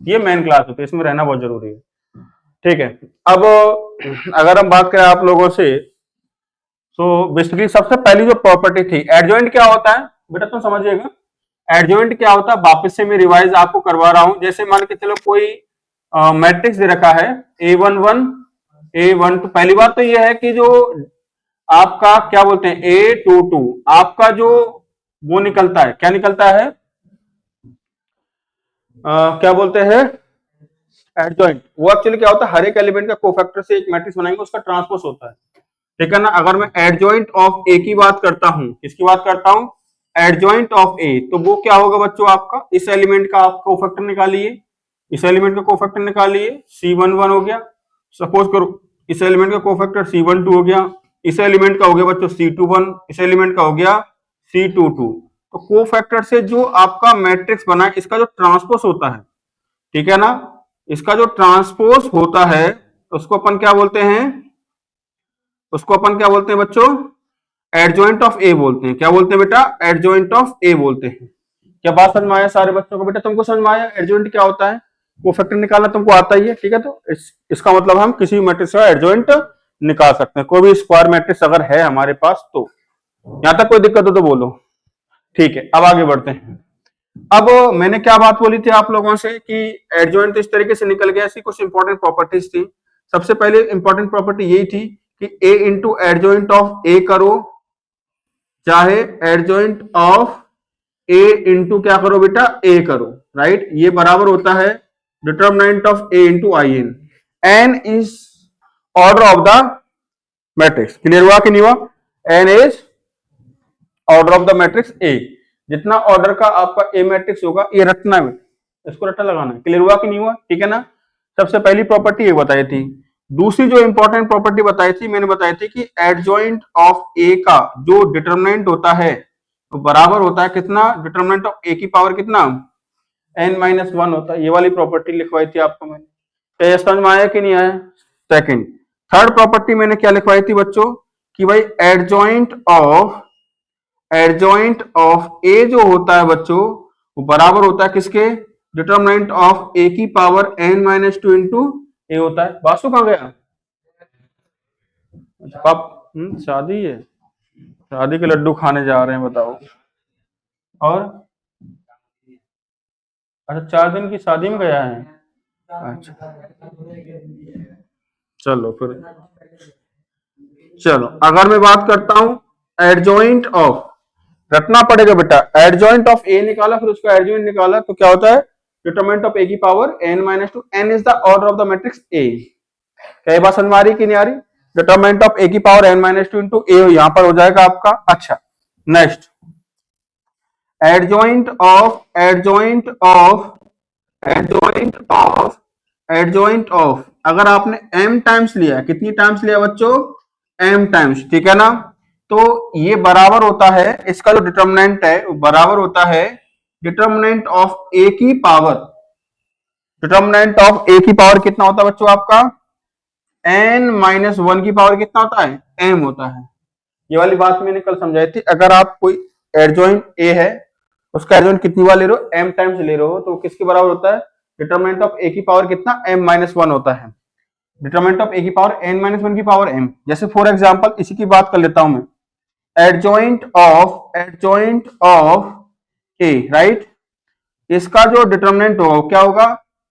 ये main class होती है, इसमें रहना बहुत जरूरी है। ठीक है, अब अगर हम बात करें आप लोगों से, तो बेसिकली सबसे पहली जो प्रॉपर्टी थी, एडजॉइंट क्या होता है बेटा तुम समझिएगा। एडजॉइंट क्या होता है, वापस से मैं रिवाइज आपको करवा रहा हूं। जैसे मान के चलो कोई मैट्रिक्स दे रखा है A11 A12, तो पहली बात तो यह है कि जो आपका क्या बोलते हैं A22, आपका जो वो निकलता है, क्या निकलता है, क्या बोलते हैं एडजॉइंट। वो एक्चुअली क्या होता है, हर एक एलिमेंट का कोफैक्टर से एक मैट्रिक्स बनाएंगे, उसका ट्रांसपोज होता है। ठीक है ना। अगर मैं एडजॉइंट ऑफ ए की बात करता हूं, किसकी बात करता हूं, एडजॉइंट ऑफ ए, तो वो क्या होगा बच्चों, आपका इस एलिमेंट का आप कोफैक्टर निकालिए, इस एलिमेंट का कोफैक्टर निकालिए, C11 हो गया, सपोज करो इस एलिमेंट का कोफैक्टर C12 हो गया, इस एलिमेंट का हो गया बच्चों C21, इस एलिमेंट का हो गया C22। तो कोफैक्टर से जो आपका मैट्रिक्स बना है, इसका जो ट्रांसपोज होता है, ठीक है ना, इसका जो ट्रांसपोज होता है उसको अपन क्या बोलते हैं, उसको अपन क्या बोलते हैं बच्चों, एडजॉइंट ऑफ ए बोलते हैं। क्या बोलते हैं बेटा, एडजॉइंट ऑफ ए बोलते हैं। क्या बात समझ में आया सारे बच्चों को, बेटा तुमको समझ में आया एडजॉइंट क्या होता है, कोफैक्टर निकालना तुमको आता ही है। ठीक है, तो इसका मतलब हम किसी भी मैट्रिक्स का एडजॉइंट निकाल सकते हैं, कोई भी स्क्वायर मैट्रिक्स अगर है हमारे पास तो। यहां तक कोई दिक्कत हो तो बोलो। ठीक है, अब आगे बढ़ते हैं। अब मैंने क्या बात बोली थी आप लोगों से कि एडजॉइंट तो इस तरीके से निकल गया, ऐसी कुछ इंपॉर्टेंट प्रॉपर्टीज थी। सबसे पहले इंपॉर्टेंट प्रॉपर्टी यही थी कि ए इंटू एडजॉइंट ऑफ ए करो, चाहे एडजॉइंट ऑफ ए इंटू क्या करो बेटा, ए करो, राइट। ये बराबर होता है determinant of A into I N. N is order of the matrix. Clear हुआ कि नहीं हुआ, N is order of the matrix A. जितना ऑर्डर का आपका ए मैट्रिक्स होगा, ये रटना है, इसको रट्टा लगाना है। क्लियर हुआ कि नहीं हुआ, ठीक है ना। सबसे पहली प्रॉपर्टी ये बताई थी। दूसरी जो इंपॉर्टेंट प्रॉपर्टी बताई थी, मैंने बताई थी कि एडजॉइंट ऑफ ए का जो डिटर्मिनेंट होता है तो बराबर होता है कितना, डिटर्मिनेंट ऑफ ए की पावर कितना, n-1 होता है। ये वाली प्रॉपर्टी लिखवाई थी आपको मैंने, क्या ये समझ में आया कि नहीं आया। सेकंड, थर्ड प्रॉपर्टी मैंने क्या लिखवाई थी बच्चों, कि भाई एडजॉइंट ऑफ ए जो होता है बच्चों, वो बराबर होता है किसके, डिटर्मिनेंट ऑफ ए की पावर n-2 इंटू ए होता है। वासु कहां गया, अच्छा पाप, शादी है, शादी के लड्डू खाने जा रहे हैं बताओ। और अच्छा 4 दिन की शादी में गया है, अच्छा चलो फिर, चलो अगर मैं बात करता हूं एडजॉइंट ऑफ, रखना पड़ेगा बेटा, एडजॉइंट ऑफ ए निकाला फिर उसका एडजॉइंट निकाला, तो क्या होता है डिटरमिनेंट ऑफ ए की power n-2, n is the order of the matrix ए। क्या ये बात समझ में आ रही कि नहीं आ रही, डिटरमिनेंट ऑफ ए की पावर n-2 इंटू ए यहां पर हो जाएगा आपका। अच्छा नेक्स्ट, एडजॉइंट ऑफ अगर आपने m टाइम्स लिया, कितनी टाइम्स लिया बच्चों, m टाइम्स, ठीक है ना, तो ये बराबर होता है, इसका जो डिटर्मिनेंट है वो बराबर होता है डिटर्मिनेंट ऑफ a की पावर, डिटर्मिनेंट ऑफ a की पावर कितना होता है बच्चों आपका, n-1 की पावर कितना होता है, m होता है। ये वाली बात मैंने कल समझाई थी। अगर आप कोई एडजॉइंट a है, उसका एडजॉइंट कितनी बार ले रहे हो, m टाइम्स ले रहे हो, तो किसके बराबर होता है, डिटर्मिनेंट ऑफ a की पावर कितना, m-1 होता है। डिटर्मिनेंट ऑफ a की पावर n-1 की पावर m। जैसे फॉर एग्जांपल इसी की बात कर लेता हूं मैं, एडजॉइंट ऑफ a, राइट, इसका जो डिटर्मिनेंट होगा क्या होगा,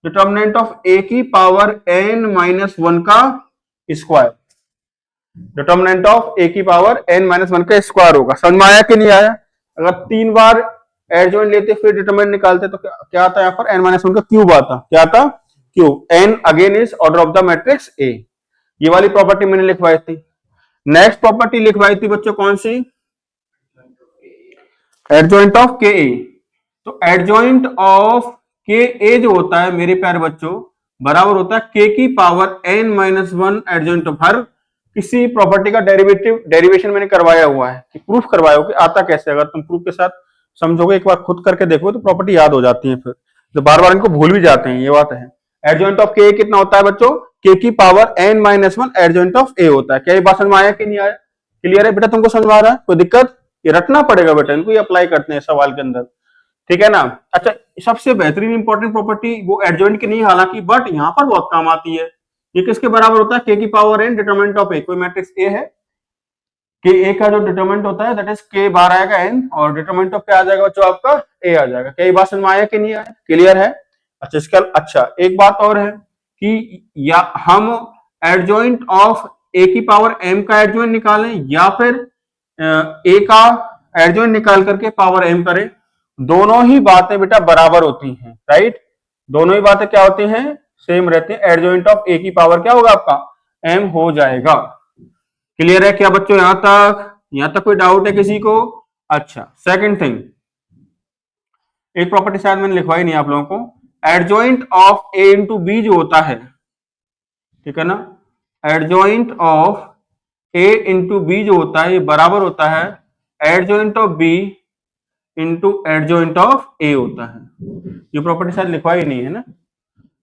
डिटर्मिनेंट ऑफ a की पावर n-1 का स्क्वायर, डिटर्मिनेंट ऑफ a की पावर n-1 का स्क्वायर होगा। समझ में आया कि नहीं आया। अगर 3 बार एडजॉइंट लेते फिर डिटर्मिनेंट निकालते तो क्या आता है यहाँ पर, n-1 का क्यूब आता, क्या आता, cube. n again is order of the matrix a। ये वाली प्रॉपर्टी मैंने लिखवाई थी। नेक्स्ट प्रॉपर्टी लिखवाई थी बच्चों कौन सी, एडजॉइंट ऑफ के ए। तो एडजॉइंट ऑफ के ए जो होता है मेरे प्यारे बच्चों, बराबर होता है k की पावर n-1 एडजॉइंट ऑफ, हर किसी प्रॉपर्टी का डेरिवेशन मैंने करवाया हुआ है, कि प्रूफ करवाया हो कि आता कैसे। अगर तुम प्रूफ के साथ समझोगे, एक बार खुद करके देखो तो प्रॉपर्टी याद हो जाती है, फिर तो बार बार इनको भूल भी जाते हैं, ये बात है। एडजॉइंट ऑफ के कितना होता है बच्चों, k की power n-1 adjoint of a होता है। क्या ये बात समझ में आया कि नहीं आया, क्लियर है बेटा, तुमको समझ में आ रहा है, कोई दिक्कत, ये रटना पड़ेगा बेटा, इनको ये अप्लाई करते हैं सवाल के अंदर, ठीक है ना। अच्छा सबसे बेहतरीन इंपॉर्टेंट प्रॉपर्टी वो एडजॉइंट की नहीं हालांकि, बट यहाँ पर बहुत काम आती है। ये किसके बराबर होता है? k की power n determinant of a। कोई मैट्रिक्स a है, कि a का जो डिटरमिनेंट होता है दैट इज k बार आएगा n, और डिटरमिनेंट ऑफ क्या आ जाएगा बच्चों? आपका a आ जाएगा। क्या ये बात समझ में आया कि नहीं आया? क्लियर है? अच्छा इसका अच्छा एक बात और है कि या हम एडजॉइंट ऑफ a की पावर m का एडजॉइंट निकालें, या फिर a का एडजॉइंट निकाल करके पावर m करें। दोनों ही बातें बेटा बराबर होती हैं, राइट? दोनों ही बातें क्या होती हैं? सेम रहती हैं। एडजॉइंट ऑफ a की पावर क्या होगा? आपका m हो जाएगा। क्लियर है क्या बच्चों? यहां तक, यहां तक कोई डाउट है किसी को? अच्छा सेकंड थिंग, एक प्रॉपर्टी शायद मैंने लिखवाई नहीं आप लोगों को। Adjoint of a into B जो होता है, ठीक है ना, adjoint of a into B जो होता है ये बराबर होता है adjoint of b into adjoint of a होता है। ये प्रॉपर्टी शायद लिखवाई नहीं है ना,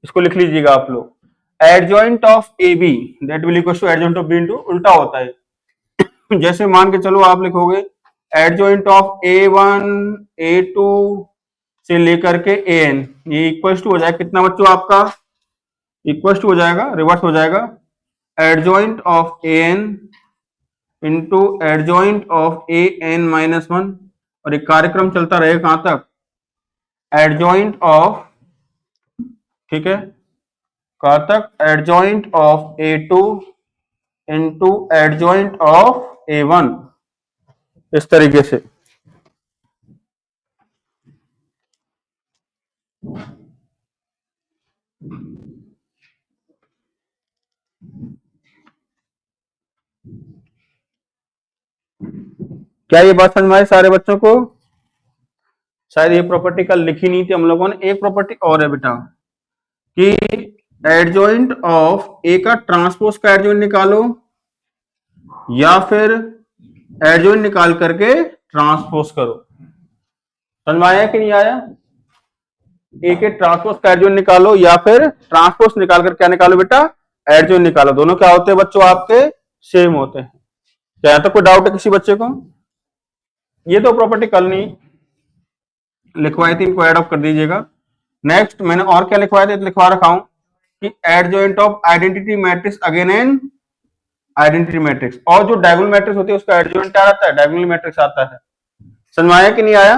इसको लिख लीजिएगा आप लोग। Adjoint of A B that will equal to adjoint of B into, उल्टा होता है। जैसे मान के चलो आप लिखोगे एडजॉइंट ऑफ a1 a2 से लेकर के an, ये इक्वल टू हो जाएगा कितना बच्चों? आपका इक्वल टू हो जाएगा, रिवर्स हो जाएगा, adjoint of an into adjoint of an minus one, और एक कार्यक्रम चलता रहेगा कहां तक? एडजॉइंट ऑफ, ठीक है, कहां तक? Adjoint of a2 into adjoint of a1, इस तरीके से। क्या ये बात समझ में आई सारे बच्चों को? शायद ये प्रॉपर्टी कल लिखी नहीं थी हम लोगों ने। एक प्रॉपर्टी और है बेटा कि एडजॉइंट ऑफ ए का ट्रांसपोज का एडजॉइंट निकालो, या फिर एडजॉइंट निकाल करके ट्रांसपोज करो। समझ में आया कि नहीं आया? ए के ट्रांसपोज का एडजॉइंट निकालो, या फिर ट्रांसपोज निकाल कर क्या निकालो बेटा? एडजॉइंट निकालो। दोनों क्या होते हैं बच्चों? आपके सेम होते हैं। क्या यहां तक कोई डाउट है किसी बच्चे को? ये तो प्रॉपर्टी कल नहीं लिखवाई थी, इनको एड ऑफ कर दीजिएगा। नेक्स्ट मैंने और क्या लिखवाया था? लिखवा रखा हूं कि adjoint of identity matrix again an identity matrix, और जो डायगोनल मैट्रिक्स होती है उसका एडजॉइंट क्या आता है? डायगोनल मैट्रिक्स आता है। समझ में आया कि नहीं आया?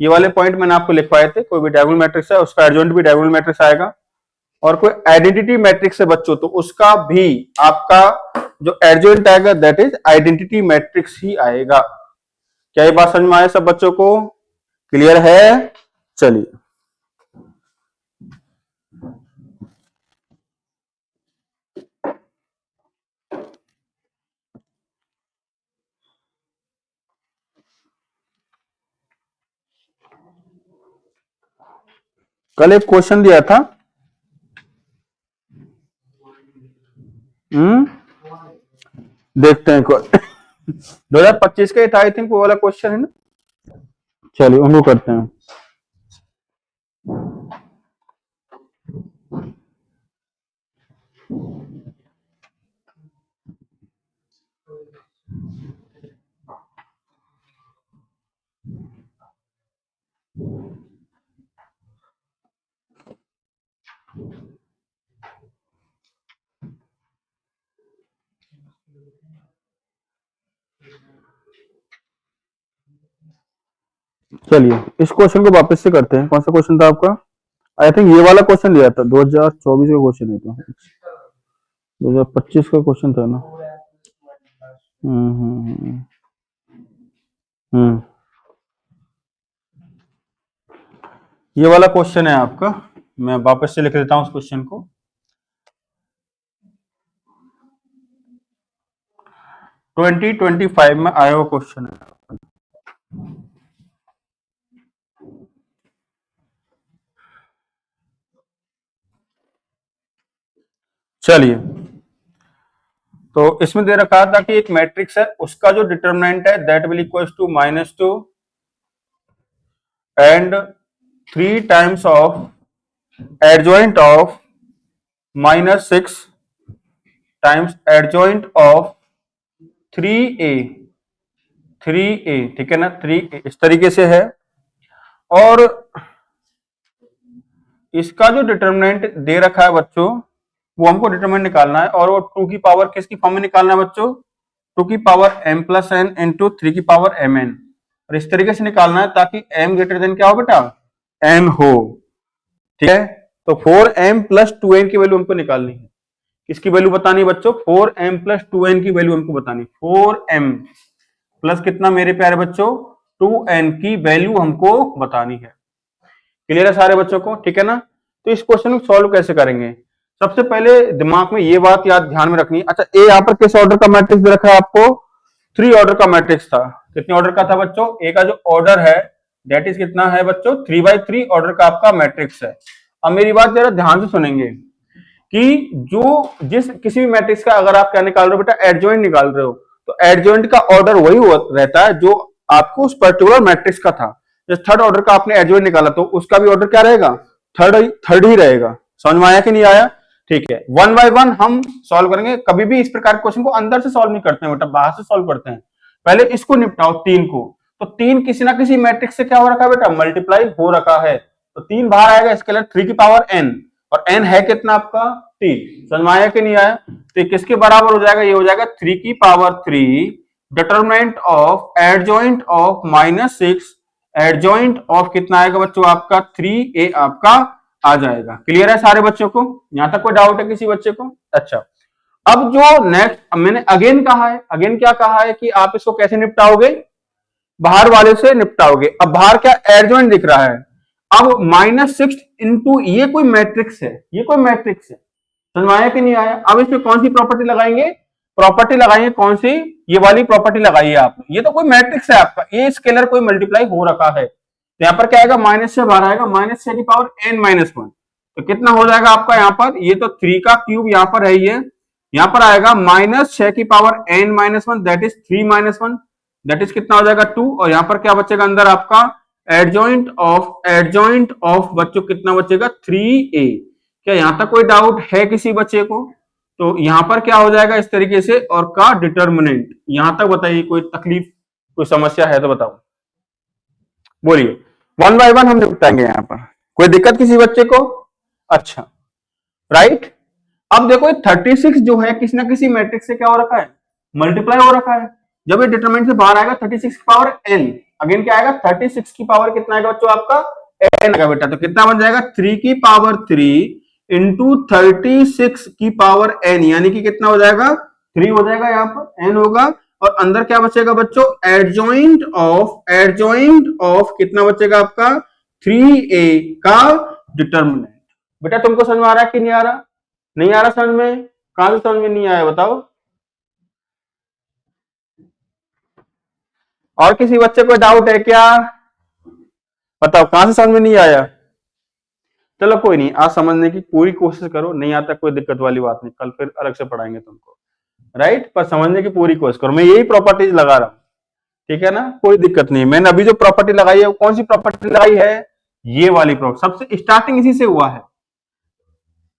ये वाले पॉइंट मैंने आपको लिखवाए थे। कोई भी डायगोनल मैट्रिक्स है उसका एडजॉइंट भी डायगोनल मैट्रिक्स आएगा, और कोई आइडेंटिटी मैट्रिक्स है बच्चों तो उसका भी आपका जो एडजॉइंट आएगा दैट इज आइडेंटिटी मैट्रिक्स ही आएगा। क्या ये बात समझ में आया सब बच्चों को? क्लियर है? चलिए कल एक क्वेश्चन दिया था, देखते हैं 2025 का ही था आई थिंक, वो वाला क्वेश्चन है ना। चलिए उनको करते हैं। चलिए इस क्वेश्चन को वापस से करते हैं। कौन सा क्वेश्चन था आपका? आई थिंक ये वाला क्वेश्चन दिया था, 2024 का क्वेश्चन है, तो 2025 का क्वेश्चन था ना। हम्म हम्म हम्म हम्म। ये वाला क्वेश्चन है आपका, मैं वापस से लिख देता हूं उस क्वेश्चन को। 2025 में आया हुआ क्वेश्चन है। चलिए तो इसमें दे रखा था कि एक मैट्रिक्स है, उसका जो डिटरमिनेंट है that will equals to -2 and 3 times of adjoint of -6 times adjoint of 3a, 3a, ठीक है ना, 3a इस तरीके से है। और इसका जो डिटरमिनेंट दे रखा है बच्चों, वो हमको डिटरमिनेंट निकालना है, और वो 2 की पावर किसकी फॉर्म में निकालना है बच्चों, 2 की power m plus n into 3 की पावर mn, और इस तरीके से निकालना है ताकि m ग्रेटर देन क्या हो बेटा, m हो। ठीक है, तो 4m प्लस 2n की वैल्यू हमको निकालनी है। किसकी वैल्यू बतानी है बच्चों, 4m प्लस 2n की वैल्यू हमको बतानी है। 4m प्लस कितना मेरे प्यारे बच्चों, 2n की वैल्यू हमको बतानी है। क्लियर है सारे बच्चों को, ठीक है ना। तो इस क्वेश्चन को सॉल्व कैसे करेंगे, सबसे पहले दिमाग में ये बात याद ध्यान में रखनी है। अच्छा, ए यहाँ पर किस ऑर्डर का मैट्रिक्स दे रखा है आपको, 3 ऑर्डर का मैट्रिक्स था। कितने ऑर्डर का था बच्चों, ए का जो ऑर्डर है दैट इज कितना है बच्चों, 3x3 ऑर्डर का आपका मैट्रिक्स है। अब मेरी बात जरा ध्यान से सुनेंगे कि जिस किसी भी मैट्रिक्स का अगर आप क्या निकाल रहे हो बेटा, एडजॉइंट निकाल रहे हो, तो एडजॉइंट का ऑर्डर वही रहता है जो आपको उस पर्टिकुलर मैट्रिक्स का था। जैसे थर्ड ऑर्डर का आपने एडजॉइंट निकाला तो उसका भी ऑर्डर क्या रहेगा, थर्ड ही रहेगा। समझ में आया कि नहीं आया, ठीक है। 1 बाय 1 हम सॉल्व करेंगे। कभी भी इस प्रकार के क्वेश्चन को अंदर से सॉल्व नहीं करते हैं बेटा, बाहर से सॉल्व करते हैं। पहले इसको निपटाओ 3 को, तो 3 किसी ना किसी मैट्रिक्स से क्या हो रखा है बेटा, मल्टीप्लाई हो रखा है, तो 3 बाहर आएगा, स्केलर 3 की पावर n, और n है कितना आपका 3। समझ में आया कि नहीं आया, तो किसके बराबर हो जाएगा, ये हो जाएगा 3 की power 3 determinant of adjoint of -6, adjoint of कितना आएगा बच्चों आपका 3a आपका आ जाएगा। क्लियर है सारे बच्चों को, यहां तक कोई डाउट है किसी बच्चे को। अच्छा, अब जो नेक्स्ट मैंने अगेन कहा है, अगेन क्या कहा है कि आप इसको कैसे निपटाओगे, बाहर वाले से निपटाओगे। अब बाहर क्या एडजॉइंट दिख रहा है, अब -6 इंटू ये कोई मैट्रिक्स है, ये कोई मैट्रिक्स है। समझ में आया कि नहीं आया। अब इसमें कौन सी प्रॉपर्टी लगाएंगे, प्रॉपर्टी लगाएंगे कौन सी, ये वाली प्रॉपर्टी लगाइए आप। ये तो कोई मैट्रिक्स है आपका, ये स्केलर कोई मल्टीप्लाई हो रखा है, तो यहाँ पर क्या आएगा, माइनस से बाहर आएगा, -6 की पावर n-1, तो कितना हो जाएगा आपका यहाँ पर, ये तो 3 का क्यूब यहाँ पर है, ये यहाँ पर आएगा -6 की power n-1, that is 3-1, that is कितना हो जाएगा 2, और यहाँ पर क्या बचेगा अंदर आपका एडजॉइंट ऑफ बच्चों कितना बचेगा 3a। क्या यहां तक कोई डाउट है किसी बच्चे को, तो यहां पर क्या हो जाएगा इस तरीके से, और का डिटर्मिनेंट, यहां तक बताइए कोई तकलीफ कोई समस्या है तो बताओ, बोलिए। 1 बाय 1 हम निपटाएंगे यहां पर, कोई दिक्कत किसी बच्चे को। अच्छा, राइट। अब देखो 36 जो है किसी ना किसी मैट्रिक्स से क्या हो रखा है, मल्टीप्लाई हो रखा है। जब ये डिटरमिनेंट से बाहर आएगा 36 की पावर n, अगेन क्या आएगा 36 की पावर कितना आएगा बच्चों आपका n आएगा बेटा, तो कितना बन जाएगा 3 की पावर 3 इंटू 36 की पावर n, यानी कि कितना हो जाएगा 3 हो जाएगा, यहाँ पर n होगा, और अंदर क्या बचेगा बच्चों, एडजॉइंट ऑफ कितना बचेगा आपका 3a का डिटर्मिनेंट। बेटा तुमको समझ में आ रहा है कि नहीं आ रहा, नहीं आ रहा समझ में, कहां से समझ में नहीं आया बताओ, और किसी बच्चे को डाउट है क्या, बताओ कहां से समझ में नहीं आया। चलो कोई नहीं, आज समझने की पूरी कोशिश करो, नहीं आता कोई दिक्कत वाली बात नहीं, कल फिर अलग से पढ़ाएंगे तुमको, राइट। पर समझने की पूरी कोशिश करो, मैं यही प्रॉपर्टीज लगा रहा हूं, ठीक है ना, कोई दिक्कत नहीं। मैंने अभी जो प्रॉपर्टी लगाई है वो कौन सी प्रॉपर्टी लगाई है, ये वाली प्रॉपर्टी, सबसे स्टार्टिंग इसी से हुआ है,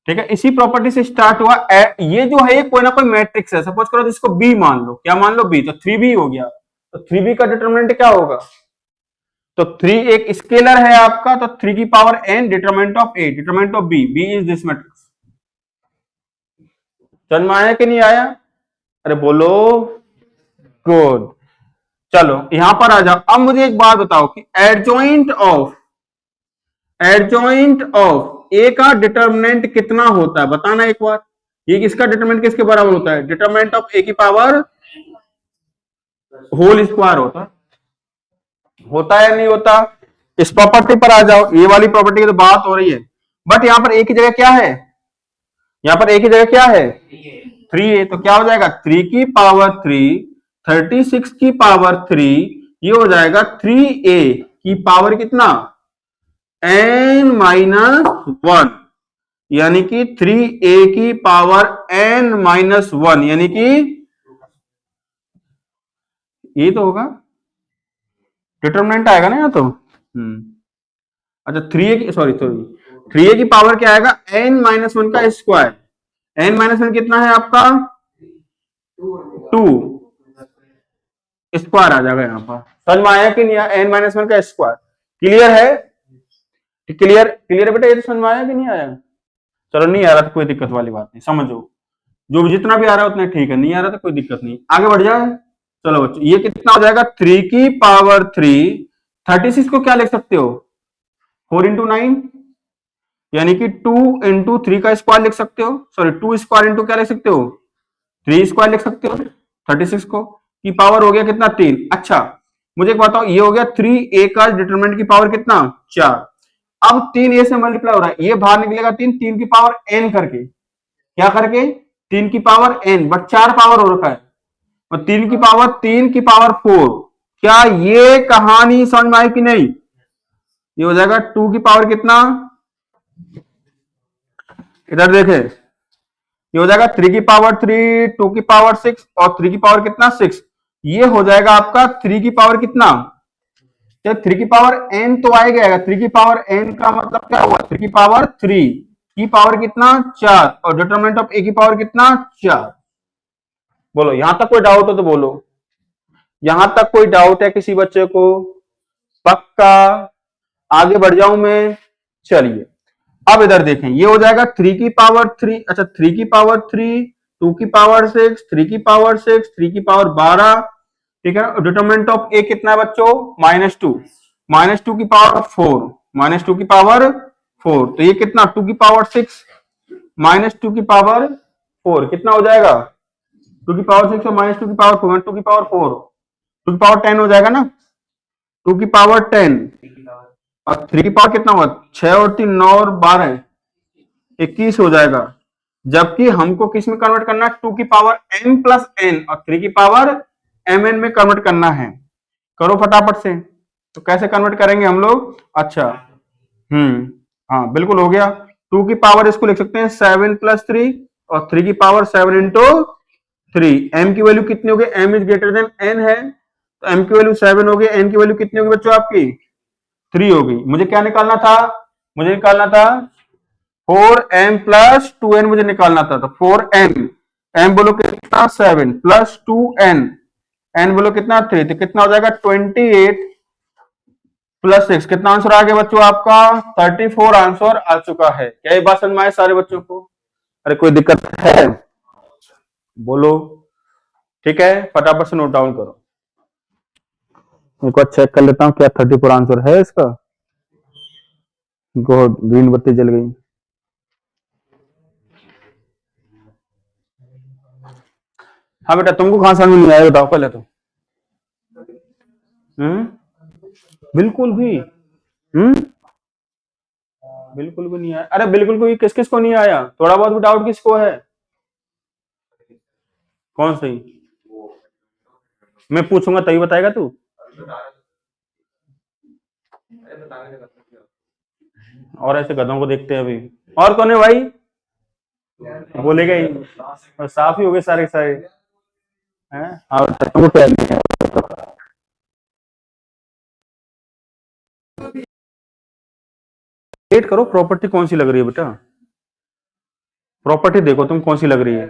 ठीक है, इसी प्रॉपर्टी से स्टार्ट हुआ। ये जो है ये कोई ना कोई मैट्रिक्स है, सपोज करो इसको बी मान लो, क्या मान लो बी, तो 3b हो गया, तो 3b का डिटरमिनेंट क्या होगा, तो 3 एक स्केलर है आपका, तो 3 की power n determinant of a, determinant of b is this matrix. समझ में आया कि नहीं आया, अरे बोलो, गुड। चलो यहां पर आ जाओ। अब मुझे एक बात बताओ कि एडजॉइंट ऑफ ए का डिटरमिनेंट कितना होता है, बताना एक बार। ये किसका डिटरमिनेंट किसके बराबर होता है, डिटरमिनेंट ऑफ ए की पावर होल स्क्वायर होता है नहीं होता। इस प्रॉपर्टी पर आ जाओ, ये वाली प्रॉपर्टी की तो बात हो रही है, बट यहां पर एक ही जगह क्या है, यहां पर एक ही जगह क्या है 3a, तो क्या हो जाएगा 3 की पावर 3 36 की पावर 3, ये हो जाएगा 3a की पावर कितना n-1, यानी कि 3a की पावर n-1, यानी कि ये तो होगा डिटरमिनेंट आएगा ना यहाँ तो। अच्छा 3a की सॉरी 3a की पावर क्या आएगा n-1 का स्क्वायर, n-1 कितना है आपका 2 स्क्वायर आ जाएगा यहाँ पर। समझ में आया कि नहीं, n-1 का स्क्वायर। क्लियर है, क्लियर क्लियर बेटा, ये तो समझ में आया कि नहीं आया? चलो नहीं आ रहा तो कोई दिक्कत वाली बात नहीं, समझो जो भी जितना भी आ रहा है उतना ठीक है, नहीं आ रहा तो कोई दिक्कत नहीं, आगे बढ़ जाए। चलो बच्चों ये कितना हो जाएगा, 3 की पावर 3। 36 को क्या लिख सकते हो, 4 into 9, यानी कि 2 into 3 का स्क्वायर लिख सकते हो, सॉरी 2 स्क्वायर इंटू क्या लिख सकते हो, 3 स्क्वायर लिख सकते हो 36 को। की पावर हो गया कितना, 3। अच्छा मुझे एक बताओ, ये हो गया 3a का डिटरमिनेंट की पावर कितना, 4। अब 3a से मल्टीप्लाई हो रहा है, ये बाहर निकलेगा 3 की पावर n करके, क्या करके, 3 की पावर n, बट 4 पावर हो रखा है, और 3 की पावर 4। क्या ये कहानी समझ में आई कि नहीं? ये हो जाएगा 2 की पावर कितना, इधर देखे, ये हो जाएगा 3 की पावर 3, 2 की पावर 6 और 3 की पावर कितना, 6। ये हो जाएगा आपका 3 की पावर कितना, तो 3 की पावर n तो आएगा, 3 की पावर n का मतलब क्या हुआ, 3 की पावर 3 की पावर कितना, 4, और डिटरमिनेंट ऑफ a की पावर कितना, 4। बोलो यहां तक कोई डाउट हो तो बोलो, यहां तक कोई डाउट है किसी बच्चे को? पक्का? आगे बढ़ जाऊं मैं, चलिए अब इधर देखें, ये हो जाएगा 3 की पावर 3, अच्छा 3 की पावर 3, 2 की पावर 6, 3 की पावर 6, 3 की पावर 12, ठीक है ना। डिटरमिनेंट ऑफ ए कितना है बच्चों, -2, -2 की पावर 4, -2 की पावर 4, तो ये कितना, 2 की पावर 6 -2 की पावर 4 कितना हो जाएगा, 2 की पावर 6 और -2 की पावर 4, 2 की पावर 4, 2 की पावर 10 हो जाएगा ना, 2 की पावर 10, और 3 की पावर कितना हुआ, 6 और 3 9 और 12 21 हो जाएगा। जबकि हमको किस में कन्वर्ट करना है, 2 की पावर m+n और 3 की पावर mn में कन्वर्ट करना है। करो फटाफट से, तो कैसे कन्वर्ट करेंगे हम लोग, अच्छा हाँ बिल्कुल हो गया। 2 की पावर इसको लिख सकते हैं 7+3, और 3 की पावर 7 into 3, m की वैल्यू कितनी होगी, m is greater than n है, तो m की वैल्यू 7 होगी, n की वैल्यू कितनी होगी बच्चों आपकी, 3 होगी। मुझे क्या निकालना था, मुझे निकालना था 4m+2n, मुझे निकालना था, तो 4m, m बोलो कितना 7 प्लस 2n, n बोलो कितना 3, तो कितना हो जाएगा 28+6, कितना आंसर आ गया बच्चों आपका, 34 आंसर आ चुका है। क्या ये बात समझ में आए सारे बच्चों को? अरे कोई दिक्कत है बोलो, ठीक है फटाफट से नोट डाउन करो। एक बार चेक कर लेता हूँ क्या 34 आंसर है इसका। गॉड ग्रीन बत्ती जल गई। हाँ बेटा तुमको कहां समझ में नहीं आया बताओ पहले तो। बिल्कुल भी बिल्कुल भी नहीं आया। अरे बिल्कुल भी किस किस को नहीं आया, थोड़ा बहुत भी डाउट किसको है? कौन सही? मैं पूछूंगा तभी बताएगा तू। और ऐसे गधों को देखते हैं अभी। और कौन है भाई? बोलेगा ही, और साफ ही हो गए सारे सारे हैं। और तुमको क्या नहीं है? वेट करो, प्रॉपर्टी कौन सी लग रही है बेटा, प्रॉपर्टी देखो तुम कौन सी लग रही है।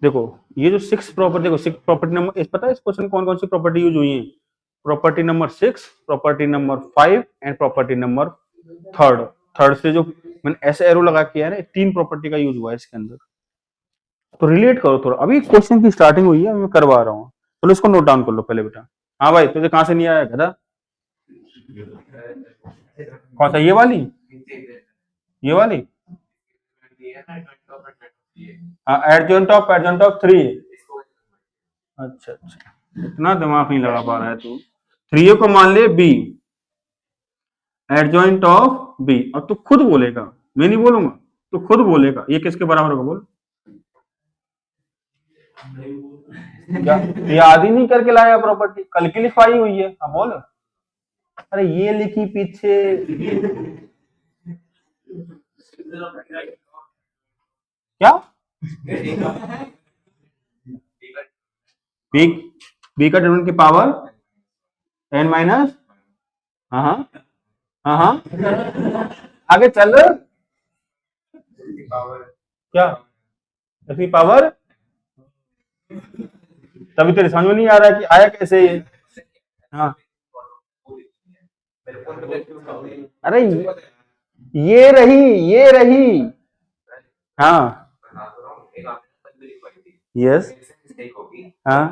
देखो ये जो 6 प्रॉपर्टी, देखो 6 प्रॉपर्टी नंबर, इस पता है इस क्वेश्चन कौन कौन सी प्रॉपर्टी यूज हुई है? Property number 6, property number 5 and property number third. Third से जो मैंने ऐसे एरो लगा किया है ना, 3 प्रॉपर्टी का यूज हुआ है इसके अंदर। तो रिलेट करो थोड़ा, अभी क्वेश्चन की स्टार्टिंग हुई है, मैं करवा रहा हूँ। चलो इसको नोट डाउन कर लो पहले बेटा। हाँ भाई तुझे कहां से नहीं आया गधा? कौन सा, ये वाली, ये वाली? हाँ एडजॉइंट ऑफ 3। अच्छा अच्छा, इतना दिमाग नहीं लगा पा रहा है तू। 3 को मान ले बी, एडजॉइंट ऑफ बी, और तू खुद बोलेगा, मैं नहीं बोलूंगा, तू खुद बोलेगा ये किसके बराबर होगा बोल। क्या याद ही नहीं करके लाया प्रॉपर्टी, कल की लिखवाई हुई है, हाँ बोल। अरे ये लिखी पीछे, क्या बी, बी का डिटरमिनेंट की पावर n-, हाँ हाँ हाँ हाँ, आगे चल, क्या इसकी पावर, तभी तेरे समझ में नहीं आ रहा है कि आया कैसे ये। हाँ अरे ये रही। हाँ। यस। हाँ।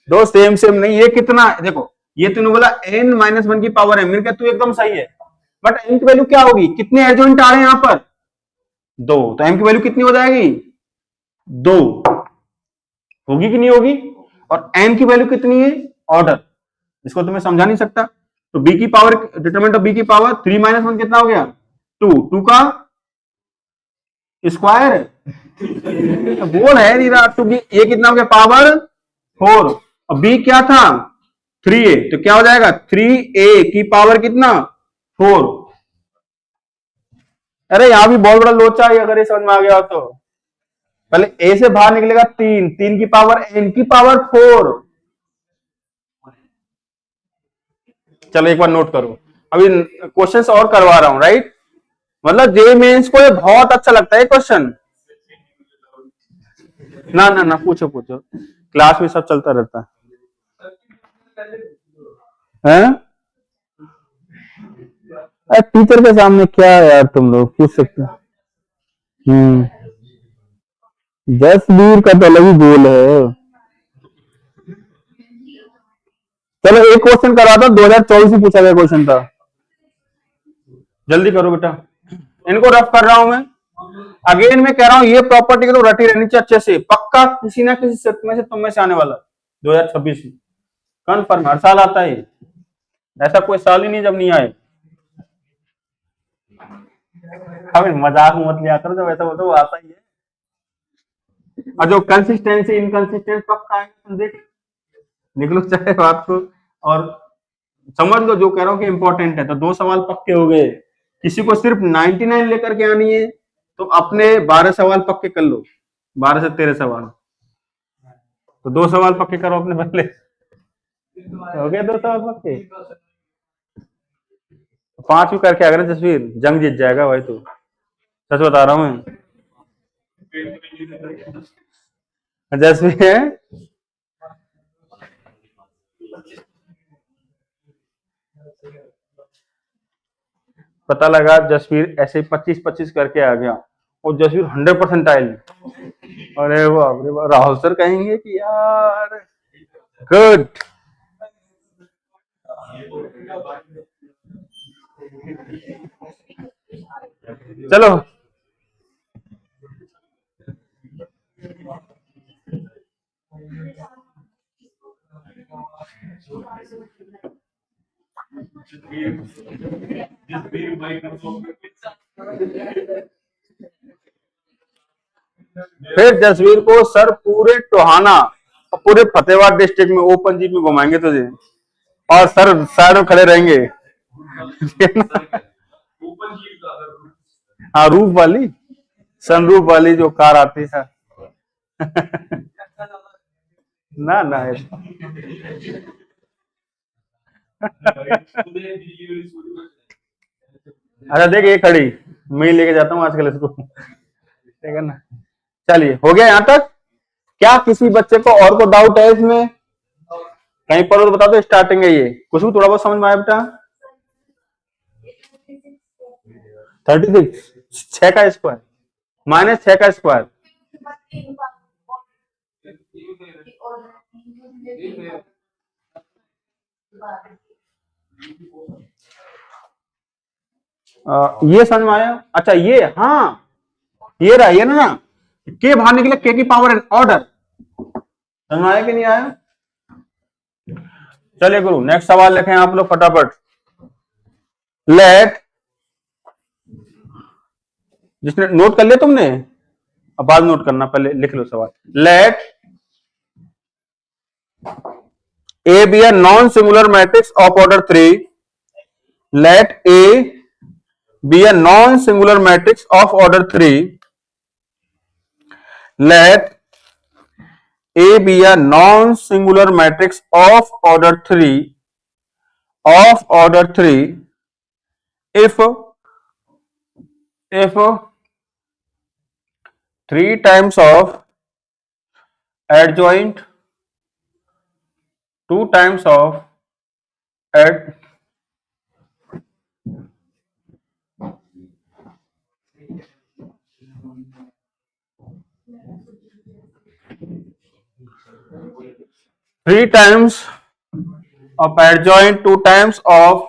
दो सेम सेम नहीं, ये कितना देखो, ये तूने बोला n-1 की पावर है, मेरे क्या तू एकदम सही है, बट n की वैल्यू क्या होगी, कितने एडजॉइंट आ रहे हैं यहाँ पर, दो, तो m की वैल्यू कितनी हो जाएगी, दो, होगी कि नहीं होगी, और n की वैल्यू कितनी है, ऑर्डर, इसको तो मैं समझा नहीं सकता, तो b की पावर, डिटरमिनेंट ऑफ b की पावर 3-1 कितना हो गया, 2, 2 का स्क्वायर बोल है नहीं रहा, टू ये कितना हो गया, पावर 4, और b क्या था 3a, तो क्या हो जाएगा 3a की पावर कितना 4। अरे यहां भी बहुत बड़ा लोचा है, अगर ये समझ में आ गया हो तो, पहले a से बाहर निकलेगा 3, 3 की पावर n की पावर 4। चलो एक बार नोट करो, अभी क्वेश्चंस और करवा रहा हूं, राइट, मतलब जे मेंस को ये बहुत अच्छा लगता है क्वेश्चन, ना ना ना, पूछो पूछो, क्लास में सब चलता रहता है। टीचर के सामने क्या है यार, तुम लोग पूछ सकते हो। जसवीर का तो अलग ही गोल है। चलो एक क्वेश्चन करा था, 2024 में पूछा गया क्वेश्चन था, जल्दी करो बेटा, इनको रफ कर रहा हूं मैं, अगेन मैं कह रहा हूं ये प्रॉपर्टी तो रटी रहनी चाहिए अच्छे से, पक्का किसी ना किसी सेट में से तुम में से आने वाला 2026 में, कन्फर्म, हर साल आता है, ऐसा कोई साल ही नहीं जब नहीं आए। हमें मजाक मत लिया करो, जब ऐसा होता है वो आता ही है, और जो कंसिस्टेंसी इनकंसिस्टेंट पक्का है, तुम देख निकलो चाहे बात को, और समझ लो जो कह रहा हूं कि इंपॉर्टेंट है, तो 2 सवाल पक्के हो गए, किसी को सिर्फ 99 लेकर के आनी है तो अपने 12 सवाल पक्के कर लो, 12 से 13 सवाल, तो 2 सवाल पक्के करो अपने पहले, हो गए 2 सवाल पक्के, 5 भी करके अगर जसवीर जंग जीत जाएगा भाई, तू सच बता रहा हूं मैं, जसवीर है, पता लगा जसवीर ऐसे 25-25 करके आ गया, और जसवीर 100% अरे बाप रे बाप, राहुल सर कहेंगे कि यार गुड, चलो फिर जसवीर को सर पूरे टोहाना और पूरे फतेहाबाद डिस्ट्रिक्ट में ओपन जीप में घुमाएंगे तुझे, और सर साइड में खड़े रहेंगे हाँ, रूफ वाली, सनरूफ वाली जो कार आती है ना ना अच्छा देख ये खड़ी, मैं ही लेके जाता हूँ आजकल इसको, ठीक है ना, चलिए हो गया यहाँ तक, क्या किसी बच्चे को और को डाउट है इसमें, कहीं पर हो तो बता दो, स्टार्टिंग है ये, कुछ भी थोड़ा बहुत समझ में आया बेटा, 36, 6 का स्क्वायर -6 का स्क्वायर, ये समझ में आया, अच्छा ये, हाँ ये रहा, ये ना के बाहर निकले, के की पावर एन ऑर्डर, समझ में आया कि नहीं आया, चलिए गुरु नेक्स्ट सवाल लिखें आप लोग फटाफट, लेट, जिसने नोट कर लिया तुमने, अब बाद नोट करना, पहले लिख लो सवाल, let A B a non singular matrix of order 3, let A be a non-singular matrix of order 3, let A be a non-singular matrix of order 3 if 3 times of adjoint, 2 times of 3 times of adjoint, 2 times of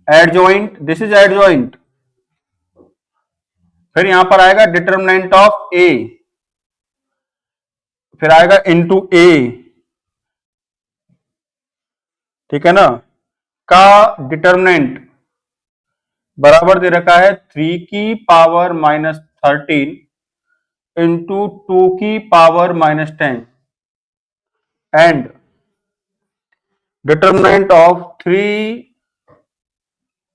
adjoint, this is adjoint। फिर यहां पर आएगा determinant of ए, फिर आएगा into ए, ठीक है ना, का डिटरमिनेंट बराबर दे रखा है 3 की पावर माइनस 13 इंटू 2 की power minus 10 and determinant of 3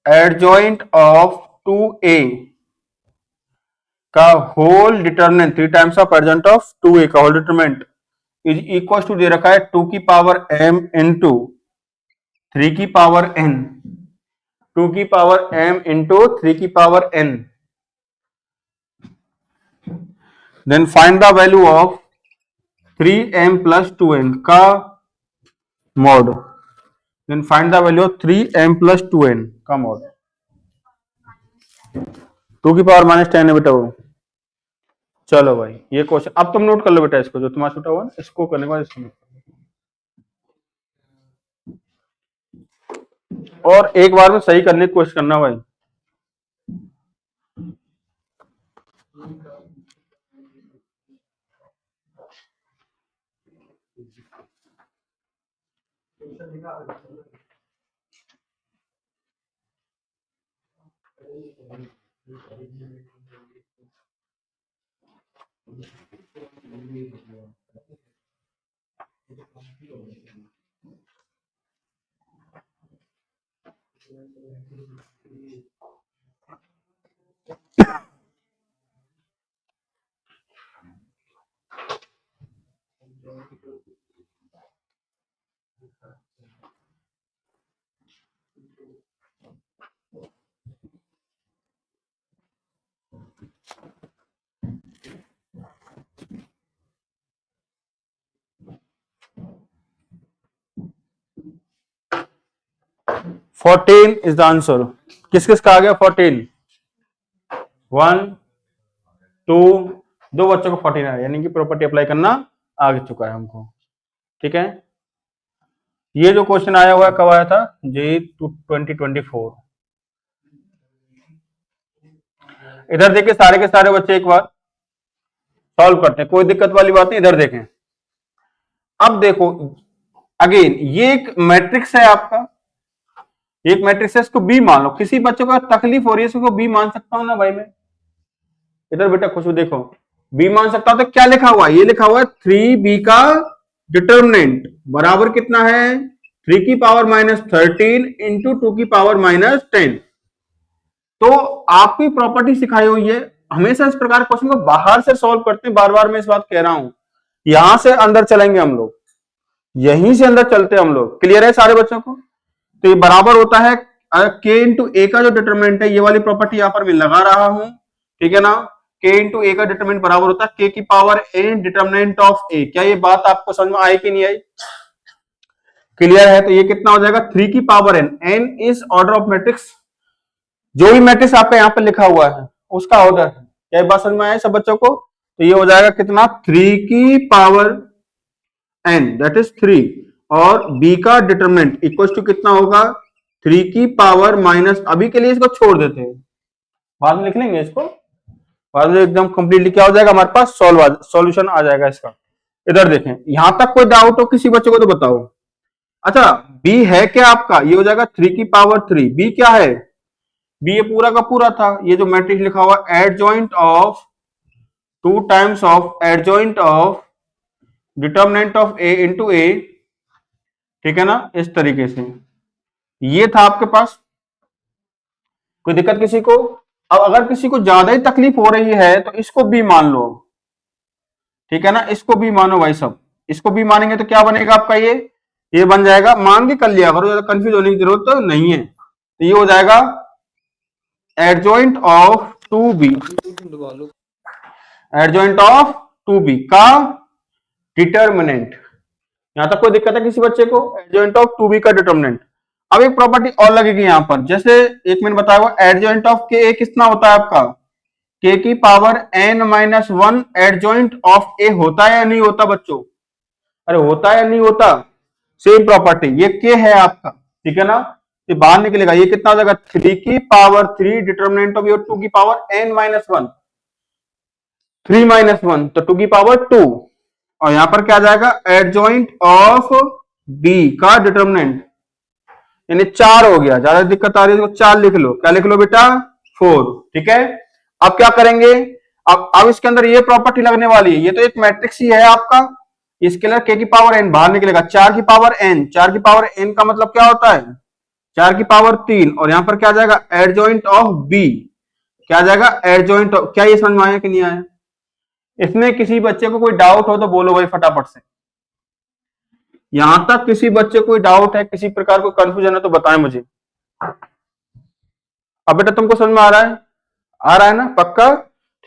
adjoint of 2a का whole determinant 3 times of adjoint of 2a का whole determinant is equal to दे रखा है 2 की पावर m इंटू 3 की पावर n, 2 की पावर m इंटू 3 की power n। Then find the value of 3m plus 2n का mod, then find the value of 3m plus 2n का mod. 2 की पावर माइनस 10 है बेटा वो। चलो भाई ये क्वेश्चन अब तुम नोट कर लो बेटा, इसको जो तुम्हारा छूटा हुआ है इसको करने के बाद इसको नोट कर लो। और एक बार में सही करने की कोशिश करना भाई। Fourteen is the answer. किस किस का आ गया 14? 1 2, दो बच्चों को 14 आया, यानी कि प्रॉपर्टी अप्लाई करना आ चुका है हमको, ठीक है। ये जो क्वेश्चन आया हुआ है कब आया था? जी 2024। इधर देखिए सारे के सारे बच्चे एक बार सॉल्व करते हैं, कोई दिक्कत वाली बात नहीं। इधर देखें, अब देखो अगेन ये एक मैट्रिक्स है आपका, एक मैट्रिक्स है, इसको बी मान लो। किसी बच्चे को तकलीफ हो रही है इसको बी मान सकता हूं ना भाई मैं? इधर बेटा कुछ देखो, बी मान सकता हूं तो क्या लिखा हुआ है? ये लिखा हुआ है 3b का डिटर्मिनेंट बराबर कितना है? 3 की पावर माइनस 13 इंटू 2 की पावर माइनस 10। तो आपकी प्रॉपर्टी सिखाई हुई है, हमेशा इस प्रकार क्वेश्चन को बाहर से सॉल्व करते हैं। बार बार मैं इस बात कह रहा हूं, यहां से अंदर चलेंगे हम लोग, यहीं से अंदर चलते हैं हम लोग। क्लियर है सारे बच्चों को? तो ये बराबर होता है k इंटू ए का जो डिटरमिनेंट है, ये वाली प्रॉपर्टी यहां पर मैं लगा रहा हूं, ठीक है ना। k इंटू ए का डिटरमिनेंट बराबर होता है k की power n determinant of a। क्या ये बात आपको समझ में आई कि नहीं आई? क्लियर है? तो ये कितना हो जाएगा 3 की power n, n is order of matrix, जो भी मैट्रिक्स आपका यहाँ पे लिखा हुआ है उसका ऑर्डर है। क्या बात समझ में आया सब बच्चों को? तो ये हो जाएगा कितना 3 की पावर n दैट इज 3, और b का डिटरमिनेंट इक्वल टू कितना होगा 3 की पावर माइनस, अभी के लिए इसको छोड़ देते हैं, बाद में लिख लेंगे इसको, बाद में एकदम कंप्लीटली क्या हो जाएगा हमारे पास सॉल्यूशन आ जाएगा इसका। इधर देखें, यहां तक कोई डाउट हो किसी बच्चे को तो बताओ। अच्छा b है क्या आपका? ये हो जाएगा 3 की पावर 3। b क्या है? b ये पूरा का पूरा था, ये जो मैट्रिक्स लिखा हुआ adjoint of 2 times of adjoint of determinant of a into a, ठीक है ना, इस तरीके से ये था आपके पास। कोई दिक्कत किसी को? अब अगर किसी को ज्यादा ही तकलीफ हो रही है तो इसको भी मान लो, ठीक है ना, इसको भी मानो भाई सब। इसको भी मानेंगे तो क्या बनेगा आपका? ये बन जाएगा, मान के कर लिया करो, ज्यादा कंफ्यूज होने की जरूरत तो नहीं है। तो ये हो जाएगा adjoint of 2b, adjoint of 2b का डिटर्मिनेंट। यहां तक कोई दिक्कत है किसी बच्चे को? एडजॉइंट ऑफ 2b का डिटर्मिनेंट। अब एक प्रॉपर्टी और लगेगी यहां पर, जैसे एक मैंने बताया हुआ एडजॉइंट ऑफ के कितना होता है आपका? k की power n minus 1 adjoint of a होता है या नहीं होता बच्चों? अरे होता है या नहीं होता, सेम प्रॉपर्टी, ये के है आपका, ठीक है ना, ये बाहर निकलेगा, ये कितना हो जाएगा 3 की पावर 3 डिटर्मिनेंट ऑफ योर 2 की पावर n माइनस 1, 3 माइनस 1 तो 2 की पावर 2, और यहां पर क्या आ जाएगा एडजॉइंट ऑफ b का डिटर्मिनेंट, यानी 4 हो गया, ज्यादा दिक्कत आ रही है तो 4 लिख लो, क्या लिख लो बेटा 4, ठीक है। अब क्या करेंगे, अब इसके अंदर ये प्रॉपर्टी लगने वाली है, ये तो एक मैट्रिक्स ही है आपका, स्केलर k की पावर n बाहर निकलेगा, 4 की पावर n, 4 की पावर n का मतलब क्या होता है 4 की पावर 3, और यहां पर क्या जाएगा एडजॉइंट ऑफ b, क्या जाएगा एडजॉइंट ऑफ, क्या ये समझ में आया कि नहीं आया, इसमें किसी बच्चे को कोई डाउट हो तो बोलो भाई फटाफट से, यहां तक किसी बच्चे को कोई डाउट है, किसी प्रकार को कंफ्यूजन है तो बताएं मुझे। अब बेटा तुमको समझ में आ रहा है, आ रहा है ना पक्का,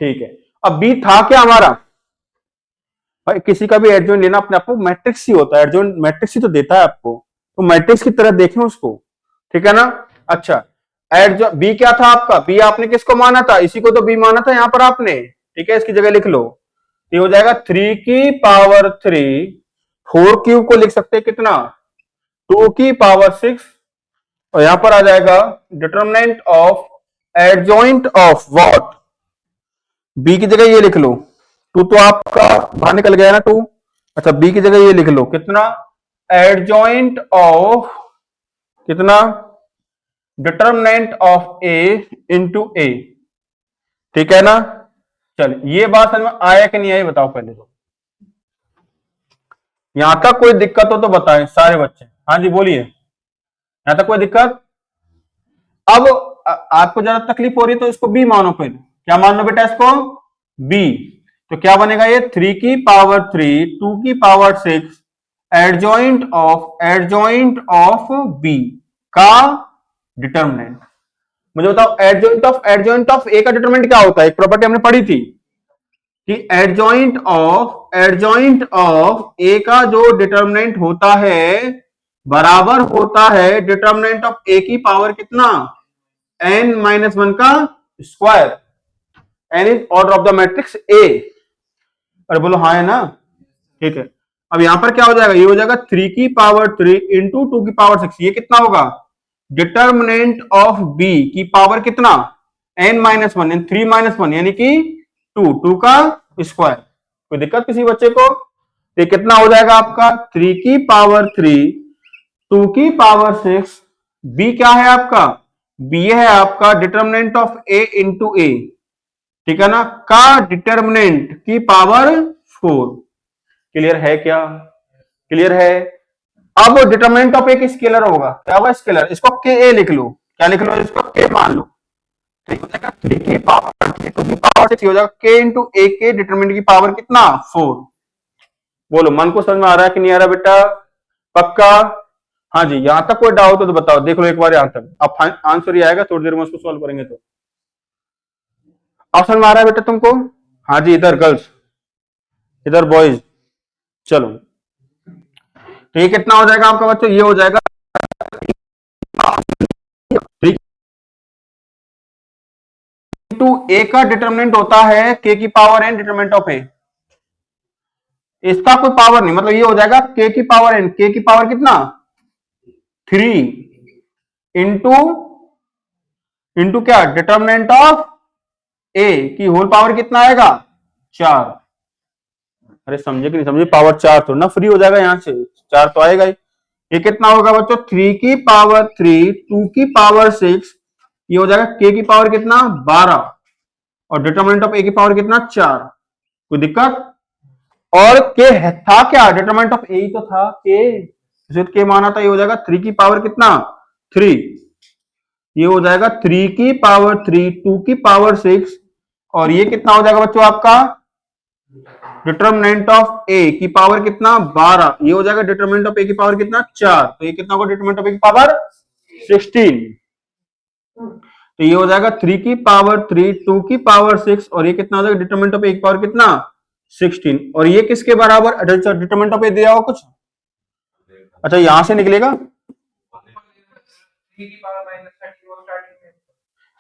ठीक है। अब बी था क्या हमारा, भाई किसी का भी एडजॉइंट लेना अपने आपको मैट्रिक्स ही होता है, एडजॉइंट मैट्रिक्स ही तो देता है आपको, तो मैट्रिक्स की तरह देखें उसको, ठीक है ना। अच्छा एडजॉइंट बी क्या था आपका, बी आपने किसको माना था, इसी को तो बी माना था यहां पर आपने, ठीक है, इसकी जगह लिख लो, ये हो जाएगा 3 की पावर 3, 4 क्यूब को लिख सकते हैं कितना 2 की पावर 6, और यहां पर आ जाएगा determinant of adjoint of what, B की जगह ये लिख लो, 2 तो आपका बाहर निकल गया ना 2, अच्छा बी की जगह ये लिख लो कितना एडजॉइंट ऑफ कितना डिटरमिनेंट ऑफ ए इंटू ए, ठीक है ना। चल ये बात समझ में आया कि नहीं आई बताओ पहले तो, यहां तक कोई दिक्कत हो तो बताएं सारे बच्चे, हाँ जी बोलिए, यहां तक कोई दिक्कत। अब आपको ज्यादा तकलीफ हो रही है तो इसको बी मानो, पहले क्या मान लो बेटा इसको बी, तो क्या बनेगा ये 3 की पावर 3 2 की पावर 6 एडजॉइंट ऑफ बी का डिटर्मिनेंट, मुझे बताओ एडजॉइंट ऑफ ए का डिटर्मिनेंट क्या होता है, एक प्रॉपर्टी हमने पढ़ी थी कि एडजॉइंट ऑफ ए का जो डिटर्मिनेंट होता है बराबर होता है डिटर्मिनेंट ऑफ ए की पावर कितना n माइनस 1 का square, n is order of the matrix ए, अरे बोलो हाँ है ना, ठीक है। अब यहां पर क्या हो जाएगा, ये हो जाएगा 3 की पावर 3 इंटू 2 की पावर 6, ये कितना होगा डिटर्मिनेंट ऑफ बी की पावर कितना n माइनस 1, 3 माइनस 1 यानी कि 2 का स्क्वायर, कोई दिक्कत किसी बच्चे को, ये कितना हो जाएगा आपका 3 की पावर 3 2 की पावर 6, बी क्या है आपका, बी है आपका डिटर्मिनेंट ऑफ ए इंटू ए, ठीक है ना, का डिटर्मिनेंट की पावर 4, क्लियर है क्या, क्लियर है। अब डिटर्मिनेंट ऑफ एक स्केलर होगा, क्या होगा स्केलर, इसको के ए लिख लो, क्या लिख लो इसको के मान लो, ठीक हो जाएगा 3 की पावर 3 2 की पावर 6 हो जाएगा के इंटू ए के डिटर्मिनेंट की पावर कितना 4, बोलो मन को समझ में आ रहा है कि नहीं आ रहा बेटा पक्का, हाँ जी, यहां तक कोई डाउट हो तो बताओ, देख लो एक बार यहां तक, अब आंसर ही आएगा थोड़ी देर में उसको सॉल्व करेंगे तो, ऑप्शन में आ रहा है बेटा तुमको, हाँ जी इधर गर्ल्स इधर बॉयज, चलो तो ये कितना हो जाएगा आपका बच्चों, ये हो जाएगा 3 इंटू ए का डिटर्मिनेंट होता है के की पावर एन डिटर्मिनेंट ऑफ ए, इसका कोई पावर नहीं, मतलब ये हो जाएगा के की पावर एन, के की पावर कितना 3 इंटू इंटू क्या डिटर्मिनेंट ऑफ ए की होल पावर कितना आएगा 4, अरे समझे कि नहीं समझे, पावर 4 तो ना फ्री हो जाएगा यहां से, 4 तो आएगा ही, ये कितना होगा बच्चों 3 की पावर 3 2 की पावर 6, ये हो जाएगा के की पावर कितना 12, और डिटर्मिनेंट ऑफ ए की पावर कितना 4, कोई दिक्कत, और के था क्या डिटरमिनेंट ऑफ ए ही तो था के माना था, ये हो जाएगा 3 की पावर कितना 3, ये हो जाएगा 3 की पावर 3 2 की पावर 6, और ये कितना हो जाएगा बच्चों आपका डिटरमिनेंट ऑफ ए की पावर कितना 12, ये हो जाएगा डिटरमिनेंट ऑफ ए की पावर कितना 4, तो ये कितना होगा डिटरमिनेंट ऑफ ए की पावर 16, तो ये हो जाएगा 3 की पावर 3 2 की पावर 6, और ये कितना हो जाएगा डिटरमिनेंट ऑफ ए की पावर कितना 16, और ये किसके बराबर डिटरमिनेंट ऑफ ए दिया हो कुछ, अच्छा यहां से निकलेगा,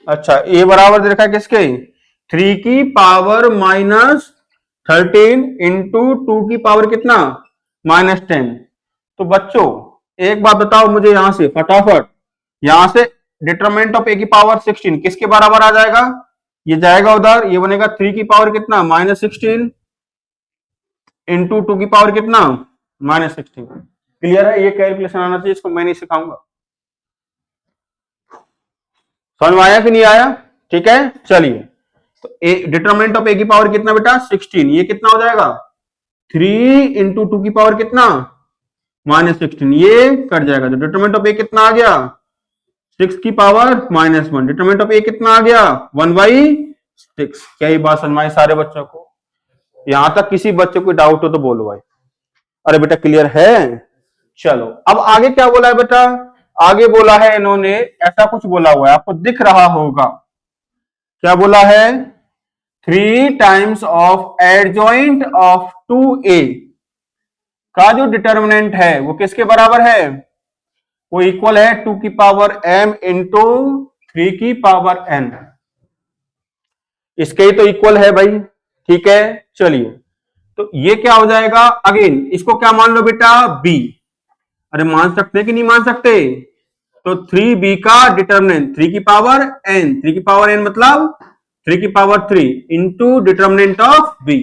अच्छा ए बराबर दे रखा है किसके 3 की पावर माइनस 13 इंटू 2 की पावर कितना -10। तो बच्चों एक बात बताओ मुझे यहां से फटाफट, यहां से डिटरमिनेंट ऑफ ए की पावर 16 किसके बराबर आ जाएगा? ये जाएगा उधर, ये बनेगा 3 की पावर कितना -16 इंटू 2 की पावर कितना -16। क्लियर है? ये कैलकुलेशन आना चाहिए, इसको मैं नहीं सिखाऊंगा। समझ में आया कि नहीं आया? ठीक है, चलिए। तो डिटरमिनेंट ऑफ ए की पावर कितना बेटा 16, ये कितना हो जाएगा 3 इंटू 2 की पावर कितना -16, ये कट जाएगा। तो डिटरमिनेंट ऑफ ए कितना आ गया 6 की पावर -1। डिटरमिनेंट ऑफ ए कितना आ गया 1/6। क्या ये बात समझ में आई सारे बच्चों को? यहां तक किसी बच्चे को डाउट हो तो बोलो भाई। अरे बेटा क्लियर है? चलो अब आगे क्या बोला है बेटा? आगे बोला है इन्होंने, ऐसा कुछ बोला हुआ है, आपको दिख रहा होगा। क्या बोला है? 3 times of adjoint of 2a का जो डिटर्मिनेंट है वो किसके बराबर है? वो इक्वल है 2 की पावर m इंटू 3 की पावर n। इसके ही तो इक्वल है भाई। ठीक है, चलिए। तो ये क्या हो जाएगा? अगेन इसको क्या मान लो बेटा b। अरे मान सकते कि नहीं मान सकते? तो 3b का डिटर्मिनेंट 3 की पावर n, 3 की पावर n मतलब 3 की power 3 into determinant of b।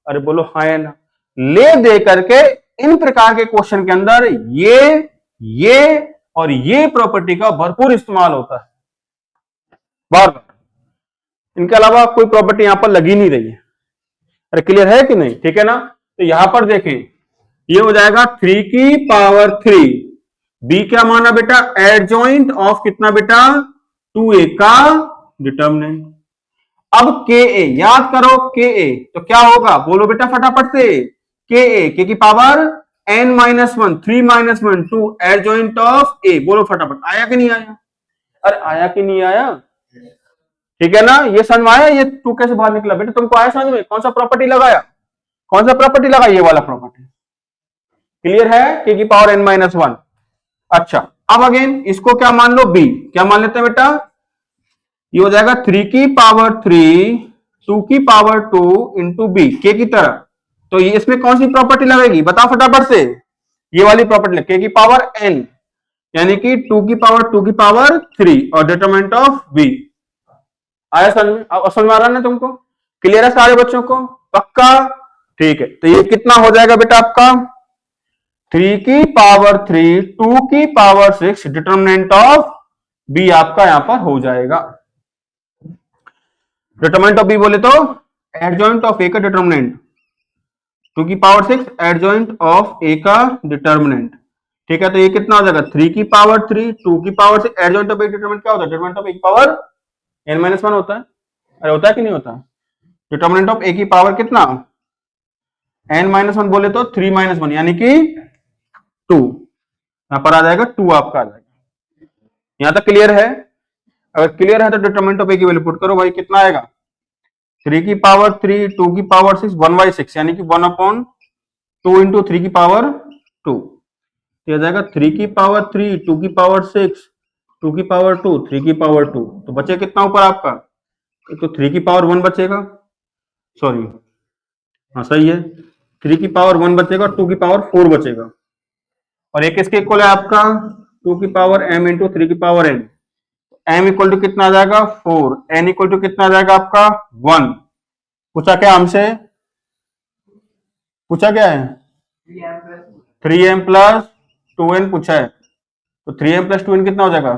अरे बोलो हाँ या ना? ले दे करके इन प्रकार के क्वेश्चन के अंदर ये और ये प्रॉपर्टी का भरपूर इस्तेमाल होता है बार बार। इनके अलावा कोई प्रॉपर्टी यहां पर लगी नहीं रही है। अरे क्लियर है कि नहीं? ठीक है ना? तो यहां पर देखें, ये हो जाएगा 3 की पावर 3। बी क्या माना बेटा? एडजॉइंट ऑफ कितना बेटा 2a का डिटर्मिनेंट। अब के ए याद करो, के ए तो क्या होगा बोलो बेटा फटाफट से। के की पावर n-1 3 - 1 2 एडजॉइंट ऑफ ए। बोलो फटाफट, आया कि नहीं आया? अरे आया कि नहीं आया? ठीक है ना? ये समझ में आया? ये टू कैसे बाहर निकला बेटा? तुमको आया समझ में? कौन सा प्रॉपर्टी लगाया? कौन सा प्रॉपर्टी लगा? ये वाला प्रॉपर्टी। क्लियर है? के की पावर n-1। अच्छा, अब अगेन इसको क्या मान लो बी। क्या मान लेते हैं बेटा? ये हो जाएगा 3 की पावर 3 2 की पावर 2 इंटू बी के की तरह। तो ये इसमें कौन सी प्रॉपर्टी लगेगी बताओ फटाफट से? ये वाली प्रॉपर्टी के की पावर n, यानी कि 2 की पावर 2 की पावर 3 और डिटरमिनेंट ऑफ बी। आया समझ में? अब समझ में आ रहा है तुमको? क्लियर है सारे बच्चों को? पक्का? ठीक है, तो ये कितना हो जाएगा बेटा आपका 3 की पावर 3 2 की पावर 6 डिटरमिनेंट ऑफ बी आपका यहां पर हो जाएगा। डिटरमिनेंट ऑफ बी बोले तो एडजॉइंट ऑफ ए का डिटरमिनेंट 2 की पावर 6 एडजॉइंट ऑफ ए का डिटरमिनेंट। ठीक है, तो ये कितना हो जाएगा 3 की पावर 3 2 की power 6 adjoint of A determinant क्या होता है? डिटरमिनेंट ऑफ ए की पावर n-1 होता है। अरे होता है कि नहीं होता? डिटरमिनेंट ऑफ ए की पावर कितना n-1 बोले तो 3 - 1 यानी कि 2। यहां पर आ जाएगा 2 आपका आ जाएगा। यहां तक क्लियर है? अगर क्लियर है तो डिटरमिनेंट ऑफ ए की वैल्यू पुट करो भाई, कितना आएगा 3 की पावर 3 2 की पावर 6 1/6 यानी कि 1/2 इंटू 3 की पावर 2। तो जाएगा 3 की पावर 3 2 की पावर 6 2 की पावर 2 3 की पावर 2। तो बचे कितना ऊपर आपका? तो 3 की पावर 1 बचेगा, सॉरी हाँ सही है, 3 की पावर 1 बचेगा, 2 की पावर 4 बचेगा। और एक किसके इक्वल है आपका 2 की पावर m इंटू 3 की power n। m equal to कितना आ जाएगा 4, n इक्वल टू कितना आ जाएगा आपका 1। पूछा क्या हमसे? पूछा क्या है? 3m प्लस 2n पूछा है। तो 3m प्लस 2n कितना हो जाएगा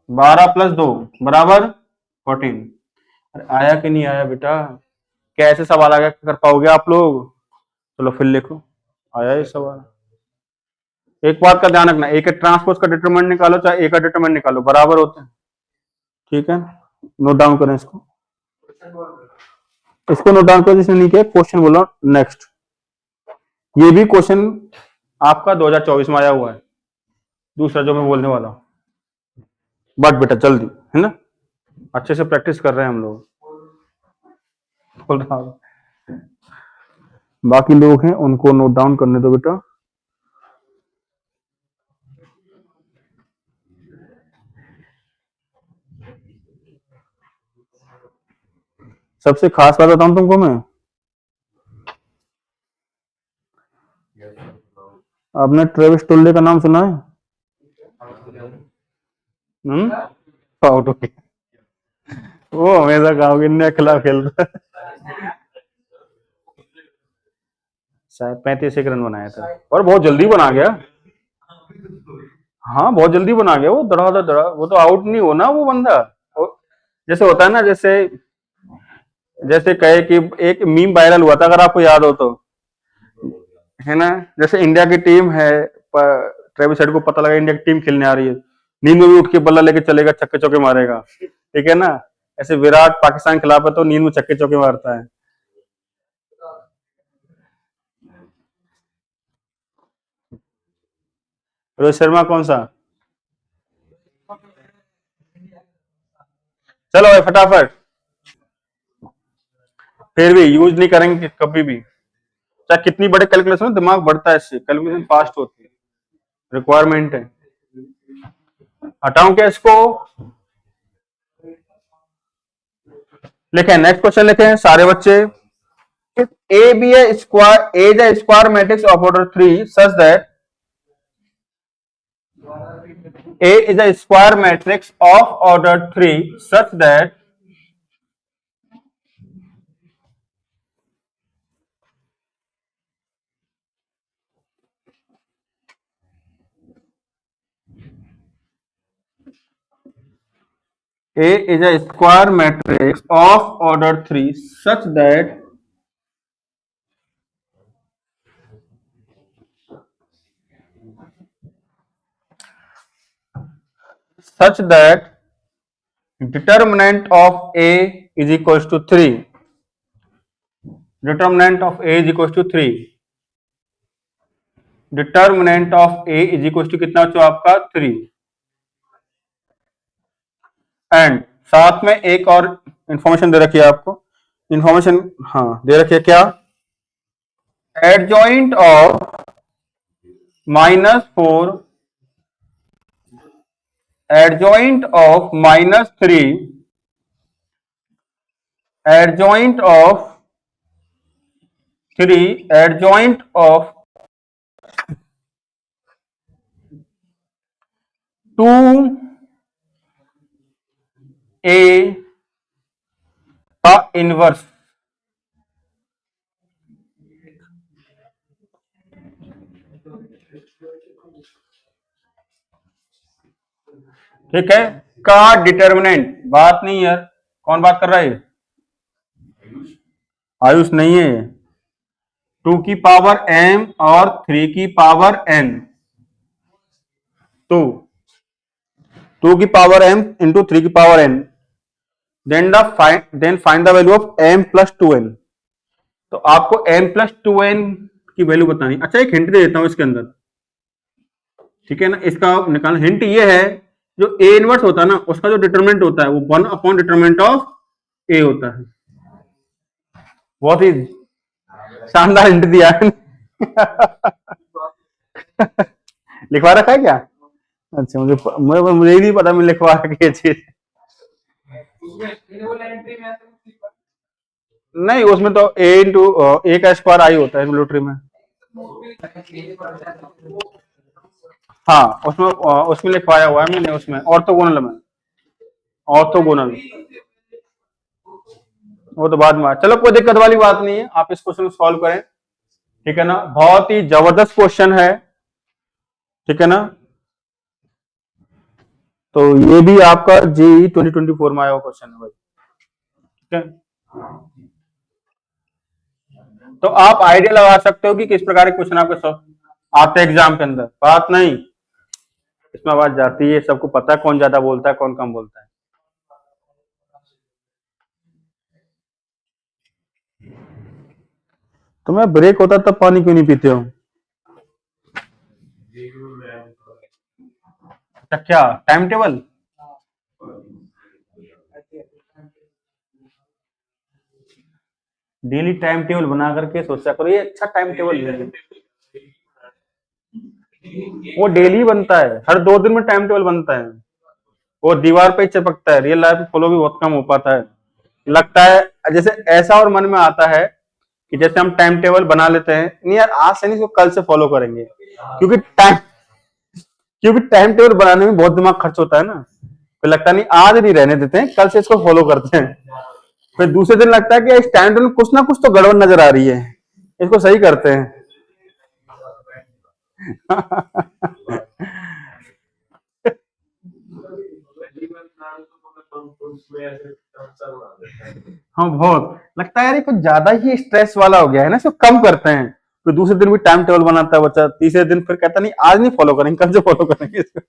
12 प्लस 2 बराबर 14। अरे आया कि नहीं आया बेटा? क्या ऐसे सवाल आगे कर पाओगे आप लोग? चलो फिर लिखो, आया ये सवाल। एक बात का ध्यान रखना, ए के ट्रांसपोज का डिटरमिनेंट निकालो चाहे ए का डिटरमिनेंट निकालो बराबर होते हैं। ठीक है, नोट डाउन करें इसको, इसको नोट डाउन करो जिसने नहीं किया। क्वेश्चन बोलो नेक्स्ट। ये भी क्वेश्चन आपका 2024 में आया हुआ है, दूसरा जो मैं बोलने वाला हूं। बट बेटा जल्दी है ना, अच्छे से प्रैक्टिस कर रहे हैं हम लोग। बोल रहा हूं बाकी लोग हैं उनको नोट डाउन करने दो बेटा। सबसे खास बात बताऊं तुमको मैं, आपने ट्रेविस टोल्ले का नाम सुना है? आउट हो गया। वो हमेशा गाँव के इंडिया के खिलाफ खेलता है। शायद 35 रन बनाया था और बहुत जल्दी बना गया। हाँ बहुत जल्दी बना गया वो, दड़ा वो तो आउट नहीं होना वो बंदा। जैसे होता है ना, जैसे जैसे कहे कि एक मीम वायरल हुआ था अगर आपको याद हो तो, है ना, जैसे इंडिया की टीम है, ट्रेविस हेड को पता लगा इंडिया की टीम खेलने आ रही है, नींद में भी उठ के बल्ला लेके चलेगा, छक्के चौके मारेगा, ठीक है ना। ऐसे विराट पाकिस्तान के खिलाफ है तो नींद में छक्के चौके मारता है। रोहित शर्मा कौन सा? चलो भाई फटाफट, फिर भी यूज नहीं करेंगे कभी भी, चाहे कितनी बड़े कैलकुलेशन हो, दिमाग बढ़ता है इससे, कैलकुलेशन फास्ट होती है, रिक्वायरमेंट है। हटाऊं क्या इसको? लिखे नेक्स्ट क्वेश्चन, लिखे सारे बच्चे। If A be a square, A is a square matrix of order 3 such that A is a square matrix of order 3 such that A is a square matrix of order 3 such that determinant of A is equals to 3, determinant of A is equals to 3, determinant of A is equals to कितना बच्चों आपका 3, and साथ में एक और information दे रखी है आपको, इंफॉर्मेशन हाँ दे रखी है क्या, adjoint of -4, adjoint of -3, adjoint of 3, adjoint of 2A का इनवर्स। ठीक है, का डिटर्मिनेंट बात नहीं यार, कौन बात कर रहा है? आयुष नहीं है, 2 की पावर m और 3 की पावर n, तो 2 की पावर m इंटू 3 की power n, then find the value of m plus 2n। तो आपको m प्लस 2n की वैल्यू बतानी। अच्छा एक हिंट दे देता हूं इसके अंदर, ठीक है ना, इसका निकालना हिंट ये है, जो ए इनवर्स होता है ना उसका जो डिटरमिनेंट होता है वो 1 अपॉन डिटरमिनेंट ऑफ ए होता है। बहुत ही शानदार हिंट दिया है। लिखवा रखा है क्या? अच्छा मुझे ही नहीं पता, मैं लिखवा रखी है चीज। नहीं उसमें तो ए इंटू ए का स्क्वायर आई होता है मिलिट्री में। हाँ उसमें लिखवाया हुआ है मैंने, उसमें ऑर्थोगोनल में, ऑर्थोगोनल, वो तो बाद में। चलो कोई दिक्कत वाली बात नहीं है, आप इस क्वेश्चन को सॉल्व करें, ठीक है ना, बहुत ही जबरदस्त क्वेश्चन है, ठीक है ना। तो ये भी आपका जेई 2024 में आया हुआ क्वेश्चन है भाई, ठीक है। तो आप आइडिया लगा सकते हो कि किस प्रकार के क्वेश्चन आपके आते हैं एग्जाम के अंदर, बात नहीं इसमें आवाज जाती है, सबको पता है कौन ज्यादा बोलता है कौन कम बोलता है। तुम्हें ब्रेक होता तब पानी क्यों नहीं पीते हो? अच्छा क्या time table? Daily time table बना करके सोचा करो, ये अच्छा टाइम टेबल है, वो डेली बनता है, हर 2 दिन में टाइम टेबल बनता है, वो दीवार पे ही चिपकता है, रियल लाइफ में फॉलो भी बहुत कम हो पाता है। लगता है जैसे ऐसा और मन में आता है कि जैसे हम टाइम टेबल बना लेते हैं, नहीं यार आज से नहीं, इसको कल से फॉलो करेंगे, क्योंकि टाइम टेबल बनाने में बहुत दिमाग खर्च होता है ना, फिर लगता नहीं आज नहीं, रहने देते हैं, कल से इसको फॉलो करते हैं। फिर दूसरे दिन लगता है कि इस टाइम टेबल में कुछ ना कुछ तो गड़बड़ नजर आ रही है, इसको सही करते हैं। हाँ बहुत लगता है यार, ये कुछ ज्यादा ही स्ट्रेस वाला हो गया है ना, इसको कम करते हैं। फिर दूसरे दिन भी टाइम टेबल बनाता है बच्चा, तीसरे दिन फिर कहता नहीं आज नहीं फॉलो करेंगे, कल से फॉलो करेंगे इसको।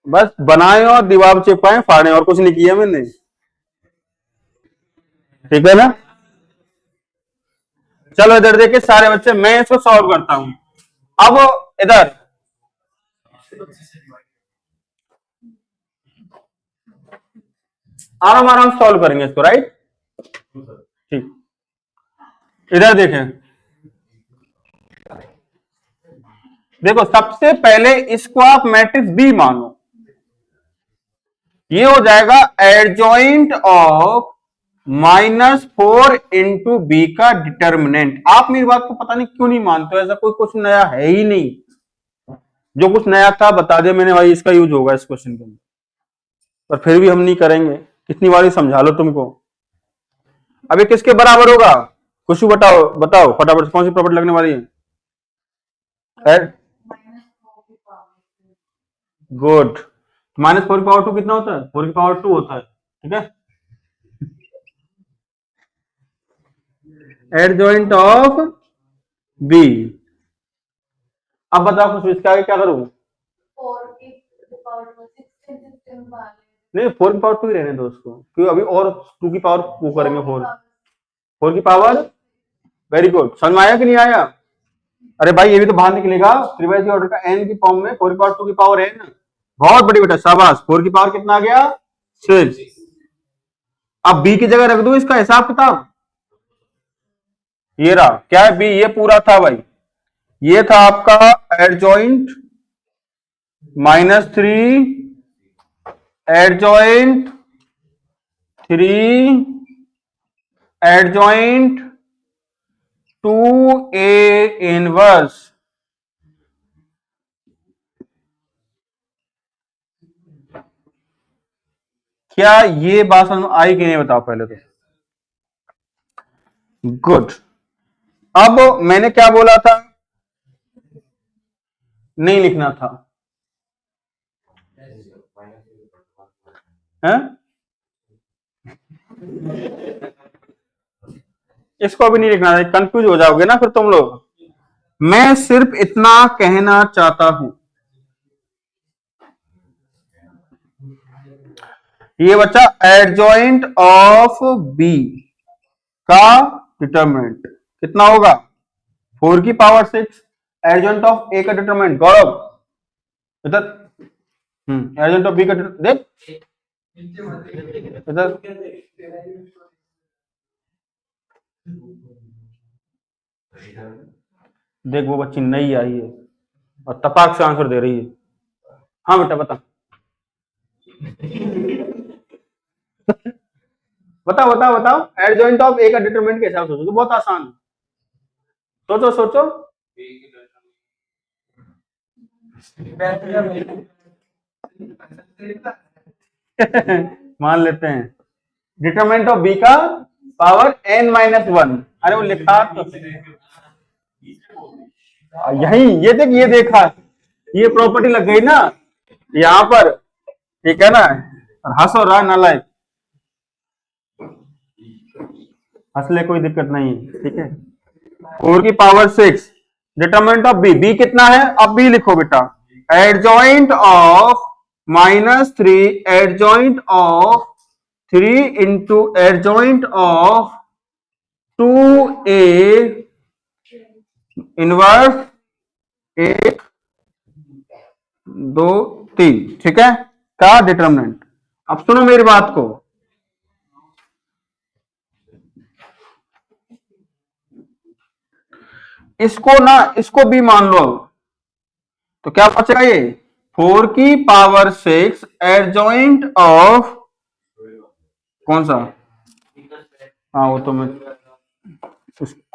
बस बनाए और दीवार पे चिपकाए फाड़े, और कुछ नहीं किया मैंने, ठीक है ना। चलो इधर देखिए सारे बच्चे, मैं इसको सॉल्व करता हूं। अब इधर आराम आराम सॉल्व करेंगे इसको, राइट, ठीक। इधर देखें, देखो सबसे पहले इसको आप मैट्रिक्स बी मानो, ये हो जाएगा एडजॉइंट ऑफ -4 इंटू बी का डिटर्मिनेंट। आप मेरी बात को पता नहीं क्यों नहीं मानते हो, ऐसा कोई कुछ नया है ही नहीं, जो कुछ नया था बता दे मैंने, भाई इसका यूज होगा इस क्वेश्चन के अंदर, पर फिर भी हम नहीं करेंगे, कितनी बार समझा लो तुमको। अब ये किसके बराबर होगा, कुछ बताओ बताओ फटाफट, कौन सी प्रॉपर्टी लगने वाली है। गुड, -4 की पावर 2 कितना होता है, 4 की पावर 2 होता है, ठीक है। एडजॉइंट ऑफ बी, अब बताओ कुछ इसका आगे क्या करूं, नहीं 4 की पावर 2 ही रहने दो उसको, क्यों अभी और 2 की पावर वो करेंगे, 4 की पावर, वेरी गुड, समझ में आया कि नहीं आया। अरे भाई ये भी तो बाहर निकलेगा, त्रिभाज्य ऑर्डर का एन की फॉर्म में 4 की पावर 2 की पावर एन, बहुत बड़ी बेटा शाबाश, 4 की पावर कितना आ गया 6। अब बी की जगह रख दो इसका हिसाब किताब, ये रहा क्या है बी, ये पूरा था भाई, ये था आपका adjoint -3, adjoint 3, adjoint 2A inverse. क्या ये बात समझ में आई कि नहीं बताओ पहले तो, गुड। अब मैंने क्या बोला था, नहीं लिखना था, है? इसको भी नहीं लिखना था, कंफ्यूज हो जाओगे ना फिर तुम लोग। मैं सिर्फ इतना कहना चाहता हूं, ये बच्चा एडजॉइंट ऑफ बी का डिटरमिनेंट कितना होगा, 4 की पावर 6, एडजॉइंट ऑफ ए का डिटरमिनेंट, गौरव इधर, एडजॉइंट ऑफ बी का देख इधर, देख वो बच्ची नई आई है और तपाक से आंसर दे रही है। हाँ बेटा बता, बताओ बताओ बताओ, एडजॉइंट ऑफ ए का डिटरमिनेंट के हिसाब से सोचो, तो बहुत आसान है, सोचो सोचो। मान लेते हैं डिटरमिनेंट ऑफ बी का पावर n-1, अरे वो लिखा तो यही, ये देख ये देखा, ये प्रॉपर्टी लग गई ना यहाँ पर, ठीक है ना, और हंस हो रहा नालायक, हंस ले कोई दिक्कत नहीं, ठीक है। 4 की power 6 determinant of B, B कितना है, अब बी लिखो बेटा, adjoint of -3, adjoint of 3 into adjoint of 2A inverse 1 2 3, ठीक है, का डिटरमिनेंट। अब सुनो मेरी बात को, इसको ना, इसको बी मान लो। तो क्या बचेगा ये 4 की पावर 6 एडजॉइंट ऑफ कौन सा? हाँ वो तो मैं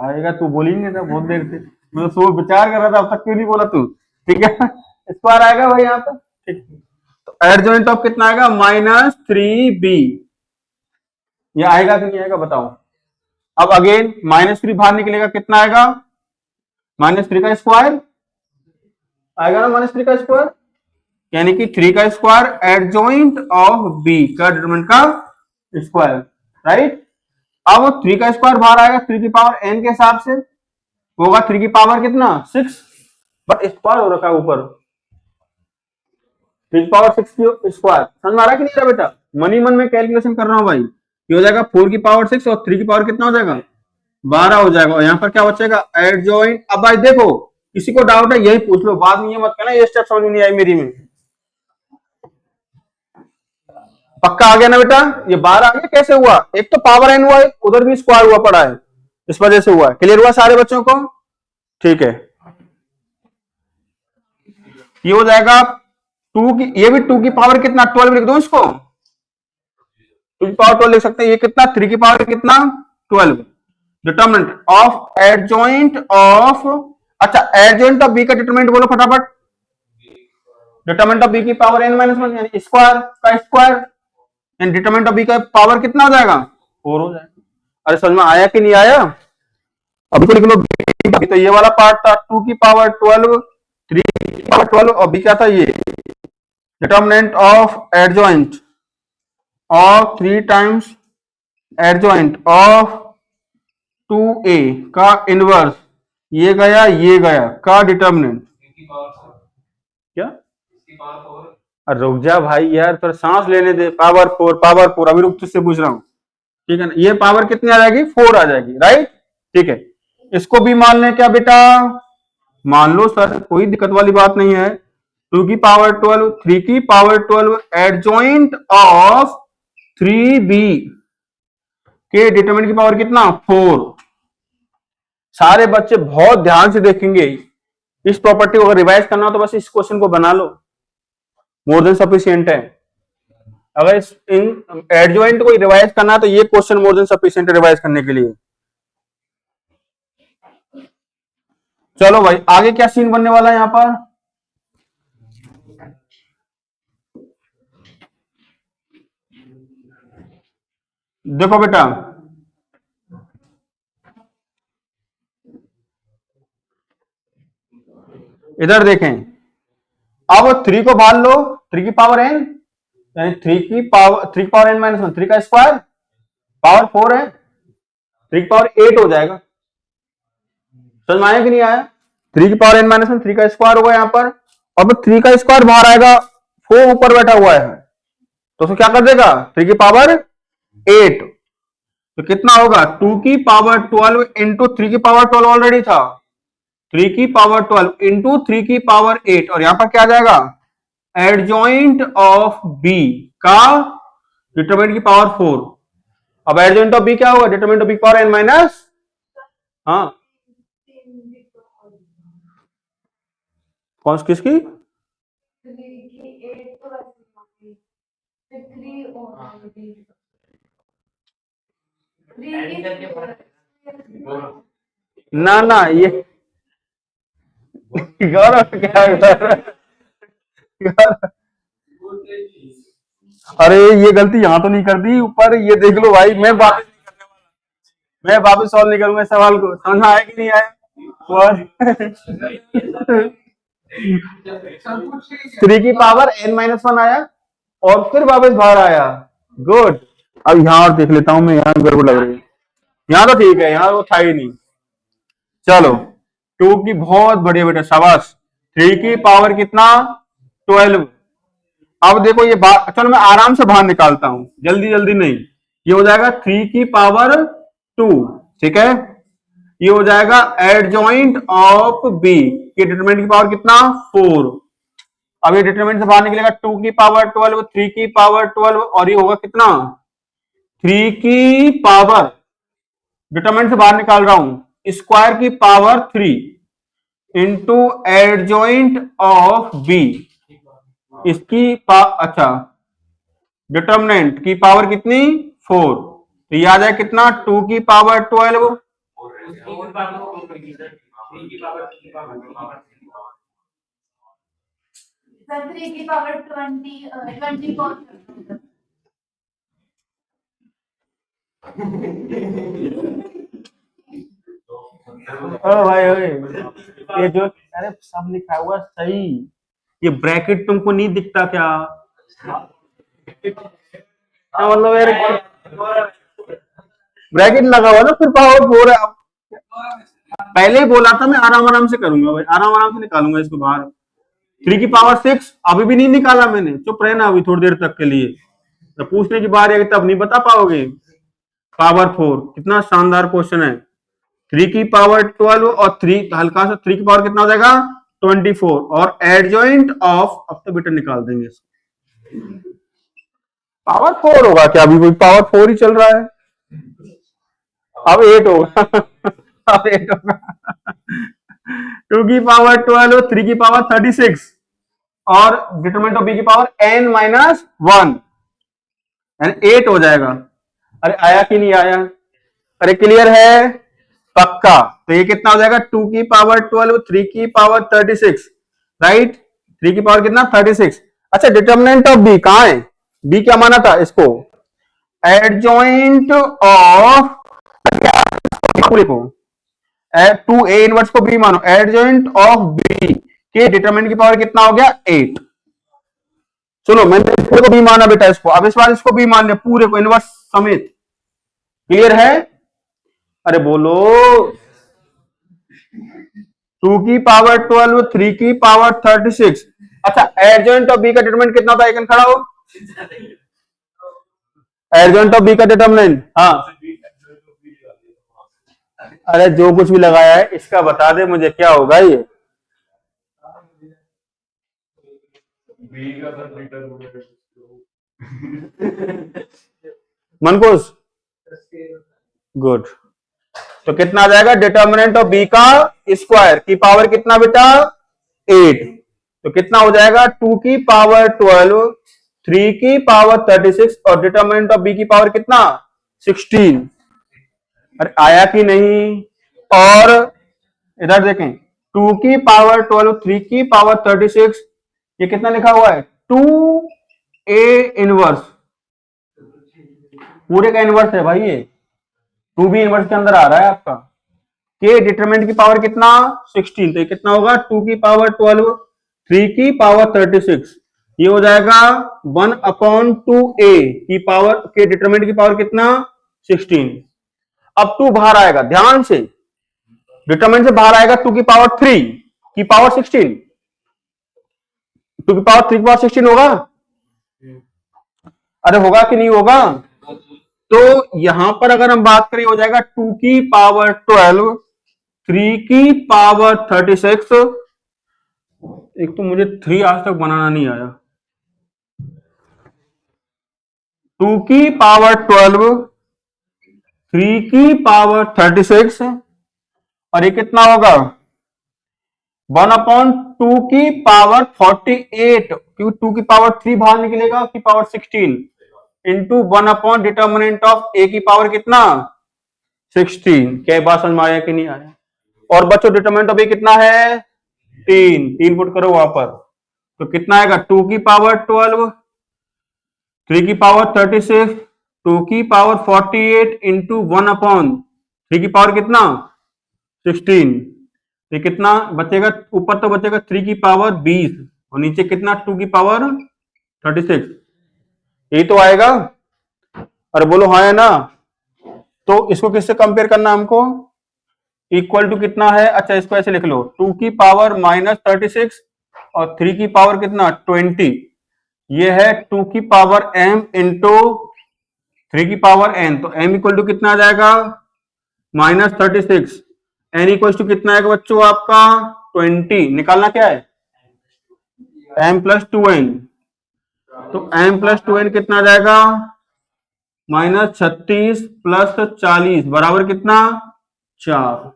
आएगा, तू बोलेंगे ना बहुत देर से, मैं तो सोच विचार कर रहा था, अब तक क्यों नहीं बोला तू? ठीक है स्क्वायर आएगा भाई यहाँ पे। ठीक, तो एडजॉइंट ऑफ कितना आएगा? -3b। ये आएगा कि नहीं आएगा बताओ? अब अगेन -3 बाहर निकलेगा, कितना आएगा? -3 का स्क्वायर आएगा ना, -3 का स्क्वायर, यानी कि 3 का स्क्वायर एडजॉइंट ऑफ बी का डिटरमिनेंट का स्क्वायर, राइट। अब 3 का स्क्वायर बाहर आएगा 3 की पावर n के हिसाब से, होगा 3 की पावर कितना? 6, बट स्क्वायर हो रखा है ऊपर, 3 की पावर 6 की स्क्वायर। समझ में आ रहा है कि नहीं बेटा? मनी मन में कैलकुलेशन कर रहा हूं भाई। ये हो जाएगा 4 की पावर 6 और 3 की पावर कितना हो जाएगा? 12 हो जाएगा। और यहाँ पर क्या बचेगा? एडजॉइंट। अब भाई देखो, किसी को डाउट है यही पूछ लो, बाद में ये मत कहना ये स्टेप समझ में नहीं आई मेरी में। पक्का आ गया ना बेटा? ये 12 आ गया, कैसे हुआ? एक तो पावर n हुआ है, उधर भी स्क्वायर हुआ पड़ा है, इस वजह से हुआ है। क्लियर हुआ सारे बच्चों को? ठीक है, ये हो जाएगा 2 की, ये भी 2 की पावर कितना? 12 लिख दो इसको, 2 की पावर 12 लिख सकते हैं। ये कितना? 3 की पावर कितना? 12। डिटरमिनेंट ऑफ एडजॉइंट ऑफ, अच्छा एडजॉइंट ऑफ बी का डिटरमिनेंट बोलो फटाफट। डिटरमिनेंट ऑफ बी की पावर n-1 यानी स्क्वायर का square, and determinant of B का पावर कितना हो जाएगा? 4 हो जाएगा। अरे समझ में आया कि नहीं आया? अभी को लिख लो। तो ये वाला पार्ट था 2 की पावर 12, 3 की पावर 12, और बी क्या था? ये determinant of adjoint of 3 times adjoint of 2a का इनवर्स, ये गया का डिटरमिनेंट क्या? अरे रुक जा भाई यार, थोड़ा सांस लेने दे। पावर 4 अभी रुक, तुझसे पूछ रहा हूं, ठीक है ना? ये पावर कितनी आ जाएगी? 4 आ जाएगी, राइट। ठीक है, इसको भी मान लें क्या बेटा? मान लो सर, कोई दिक्कत वाली बात नहीं है। 2 की पावर 12, 3 की पावर 12 एडजॉइंट ऑफ 3b के डिटरमिनेंट की पावर कितना? 4। सारे बच्चे बहुत ध्यान से देखेंगे। इस प्रॉपर्टी को अगर रिवाइज करना हो तो बस इस क्वेश्चन को बना लो, मोर देन सफिशिएंट है। अगर इस इन एडजॉइंट को रिवाइज करना है तो ये क्वेश्चन मोर देन सफिशिएंट है रिवाइज करने के लिए। चलो भाई, आगे क्या सीन बनने वाला है यहां पर? देखो बेटा, इधर देखें। अब 3 को बाहर लो, 3 की पावर n, यानी 3 की पावर n-1, 3 का स्क्वायर पावर 4 है, 3 की पावर 8 हो जाएगा। समझ में आया कि नहीं आया? 3 की पावर n-1, 3 का स्क्वायर होगा यहाँ पर। अब 3 का स्क्वायर बाहर आएगा, 4 ऊपर बैठा हुआ है, तो उसको क्या कर देगा? 3 की पावर 8, तो कितना होगा? 2 की पावर 12 इंटू 3 की पावर 12 ऑलरेडी था, 3 की पावर 12 इंटू 3 की पावर 8, और यहां पर क्या आ जाएगा? एडजॉइंट ऑफ बी का डिटरमिनेंट की पावर 4। अब एडजॉइंट ऑफ बी क्या होगा? Determinant of B power n minus, हाँ कौन किसकी? ना ना, ये गौरव क्या अरे ये गलती यहां तो नहीं कर दी ऊपर, ये देख लो भाई, मैं वापस नहीं करने वाला, मैं वापस सॉल्व नहीं करूंगा इस सवाल को। समझ में आया कि नहीं आया? 3 की पावर n-1 आया और फिर वापस बाहर आया। गुड। अब यहां और देख लेता हूं मैं, यहां गड़बड़ लग रही है। यहां तो ठीक है, यहां वो था ही नहीं। चलो 2 की बहुत बढ़िया बेटा, शाबाश। 3 की पावर कितना? 12। अब देखो ये बात, चलो मैं आराम से बाहर निकालता हूं, जल्दी जल्दी नहीं। ये हो जाएगा 3 की पावर 2, ठीक है। ये हो जाएगा एडजॉइंट ऑफ बी के डिटरमिनेंट की पावर कितना? 4। अब ये डिटरमिनेंट से बाहर निकलेगा 2 की पावर 12, 3 की पावर 12, और ये होगा कितना? 3 की पावर, डिटरमिनेंट से बाहर निकाल रहा हूं, स्क्वायर की power 3, into adjoint of B, इसकी अच्छा डिटर्मिनेंट की पावर कितनी 4, तो याद है कितना 2 की पावर 12, सर 3 की पावर 24 ओ भाई ओए, ये जो अरे सब लिखा हुआ सही, ये ब्रैकेट तुमको नहीं दिखता क्या? क्या मतलब यार, ब्रैकेट लगा हुआ ना फिर पावर 4 है। पहले ही बोला था मैं आराम आराम से करूंगा भाई, आराम आराम से निकालूंगा इसको बाहर। 3 की पावर 6 अभी भी नहीं निकाला मैंने, चुप रहना अभी थोड़ी देर तक के लिए, जब पूछने की बारी आएगी तब नहीं बता पाओगे। पावर 4 कितना शानदार क्वेश्चन है। 3 की पावर 12 और 3 हल्का सा 3 की पावर कितना हो जाएगा 24, और एडजॉइंट ऑफ, अब तो बेटा निकाल देंगे इसको, पावर 4 होगा क्या? अभी कोई पावर 4 ही चल रहा है, अब 8 होगा अब 8 होगा 2 की पावर 12, 3 की पावर 36 और डिटरमिनेंट ऑफ बी की पावर n माइनस 1, यानी 8 हो जाएगा। अरे आया कि नहीं आया? अरे क्लियर है पक्का? तो ये कितना हो जाएगा 2 की पावर 12, 3 की पावर 36, राइट? 3 की पावर कितना 36। अच्छा डिटरमिनेंट ऑफ बी कहां है? बी क्या माना था इसको? एडजॉइंट ऑफ, लिखो 2 ए इनवर्स को बी मानो, एडजॉइंट ऑफ बी के डिटरमिनेंट की पावर कितना हो गया 8। चलो मैंने पूरे को बी माना बेटा इसको, अब इस बार इसको बी मान लिया पूरे को इनवर्स समेत, क्लियर है? अरे बोलो 2 की पावर 12, 3 की पावर 36। अच्छा एडजॉइंट ऑफ बी का डिटरमिनेंट कितना होता है? एक खड़ा हो, एडजॉइंट ऑफ बी का डिटरमिनेंट, हाँ अरे जो कुछ भी लगाया है इसका बता दे मुझे क्या होगा ये। मनकोस गुड, तो कितना आ जाएगा डिटर्मिनेंट ऑफ बी का स्क्वायर की पावर कितना बेटा 8, तो कितना हो जाएगा 2 की पावर 12, 3 की पावर 36 और डिटर्मिनेंट ऑफ बी की पावर कितना 16। अरे आया कि नहीं? और इधर देखें 2 की पावर 12, 3 की पावर 36, ये कितना लिखा हुआ है 2a इनवर्स, पूरे का इनवर्स है भाई ये, 2b इनवर्स के अंदर आ रहा है आपका। के डिटरमिनेंट की पावर कितना 16, तो ये कितना होगा 2 की पावर 12, 3 की पावर 36, ये हो जाएगा 1/2a की पावर, के डिटरमिनेंट की पावर कितना 16। अब 2 बाहर आएगा, ध्यान से डिटरमिनेंट से बाहर आएगा 2 की पावर 3 की पावर 16, 2 की पावर 3 की पावर 16 होगा? अरे होगा कि नहीं होगा? तो यहां पर अगर हम बात करें हो जाएगा 2 की पावर 12, 3 की पावर 36, एक तो मुझे 3 आज तक बनाना नहीं आया, 2 की पावर 12, 3 की पावर 36 और ये कितना होगा 1/2 की पावर 48, क्योंकि 2 की पावर 3 बाहर निकलेगा की पावर 16 इंटू 1 डिटर्मिनेंट ऑफ ए की पावर कितना 16। क्या बात समझ में आया कि नहीं आया? और बच्चों डिटर्मिनेंट ऑफ ए कितना है 3 पुट करो वहां पर, तो कितना आएगा 2 की पावर 12, 3 की पावर 36, 2 की पावर 48 इंटू 1/3 की पावर कितना 16, ये कितना बचेगा? ऊपर तो बचेगा 3 की पावर 20 और नीचे कितना 2 की पावर 36, यही तो आएगा। अरे बोलो हाँ है ना? तो इसको किससे कंपेयर करना हमको? इक्वल टू कितना है, अच्छा इसको ऐसे लिख लो 2 की पावर -36 और 3 की पावर कितना 20, ये है 2 की पावर m इंटू 3 की पावर n, तो m इक्वल टू कितना आ जाएगा -36, n इक्वल टू कितना आएगा बच्चों आपका 20, निकालना क्या है m+2n, तो m+2n कितना आ जाएगा -36 + 40 बराबर कितना 4।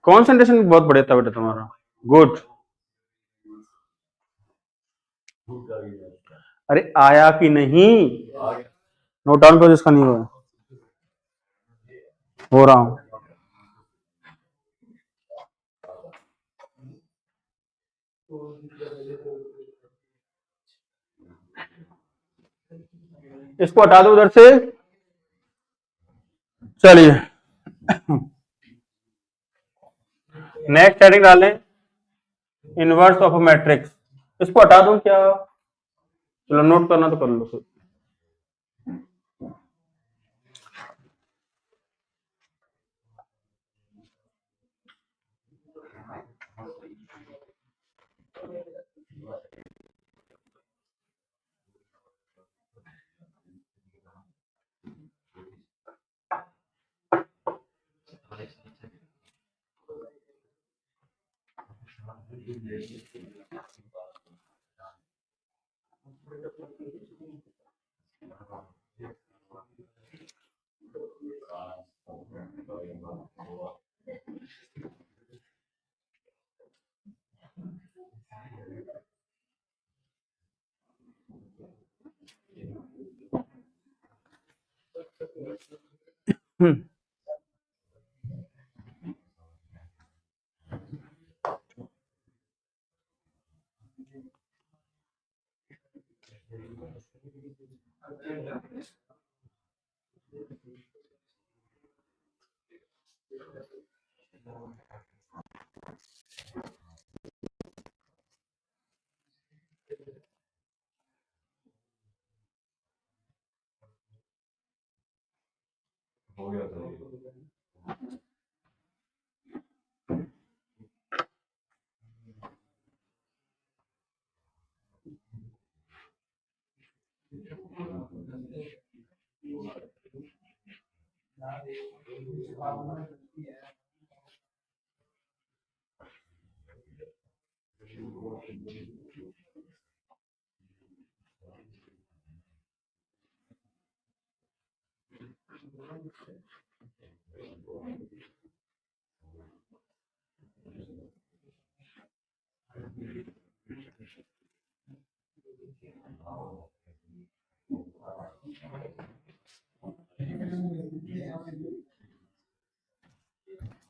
कॉन्सेंट्रेशन बहुत बढ़िया था बेटा तुम्हारा, गुड। अरे आया कि नहीं, नोट डाउन करो जिसका नहीं हुआ है। हो रहा हूं। इसको हटा दो उधर से। चलिए नेक्स्ट हेडिंग डालें, इनवर्स ऑफ अ मैट्रिक्स। इसको हटा दूं क्या? चलो नोट करना तो कर लो फिर।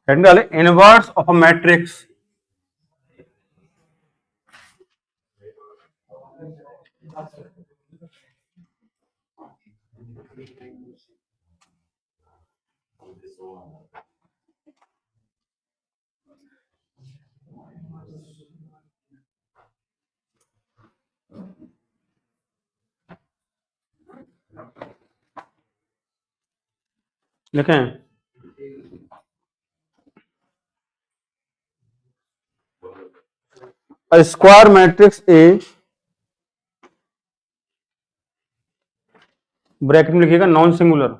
हेडिंग डालें, इनवर्स ऑफ अ मैट्रिक्स। लिखें, a square matrix A, bracket में लिखिएगा non singular,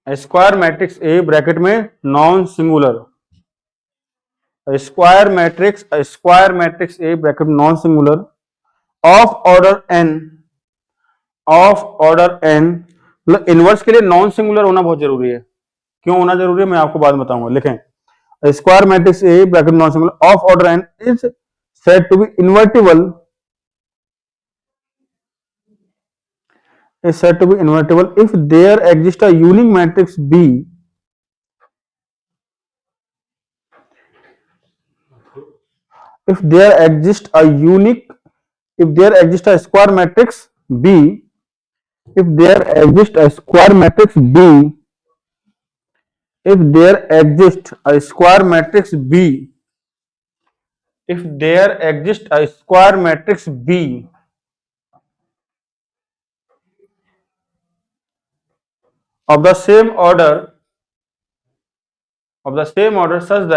square matrix A bracket में non singular, square matrix A bracket में non singular of order N, मतलब इनवर्स के लिए नॉन सिंगुलर होना बहुत जरूरी है। क्यों होना जरूरी है मैं आपको बाद में बताऊंगा। लिखें, square matrix A bracket non singular of order N is said to be invertible, is said to be invertible if there exists a unique matrix B, if there exists a square matrix B, if there exists a square matrix B, if there exists a square matrix B, if there exists a square matrix B of the same order such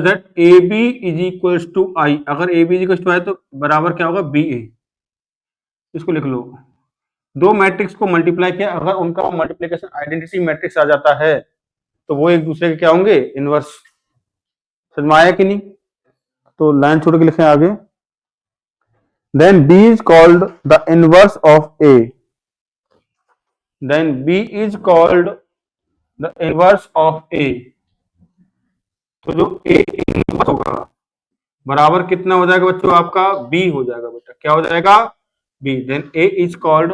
that AB is equals to I, अगर AB is equals to I तो बराबर क्या होगा BA। इसको लिख लो, दो matrix को multiply किया, अगर उनका मल्टीप्लिकेशन आइडेंटिटी मैट्रिक्स आ जाता है तो वो एक दूसरे के क्या होंगे, इनवर्स। समझ में आया कि नहीं? तो लाइन छोड़ के लिखें आगे, then B is called the inverse of A, then B is called the inverse of A. तो जो ए इनवर्स होगा बराबर कितना हो जाएगा बच्चों आपका, बी हो जाएगा बेटा। क्या हो जाएगा, B. Then A is called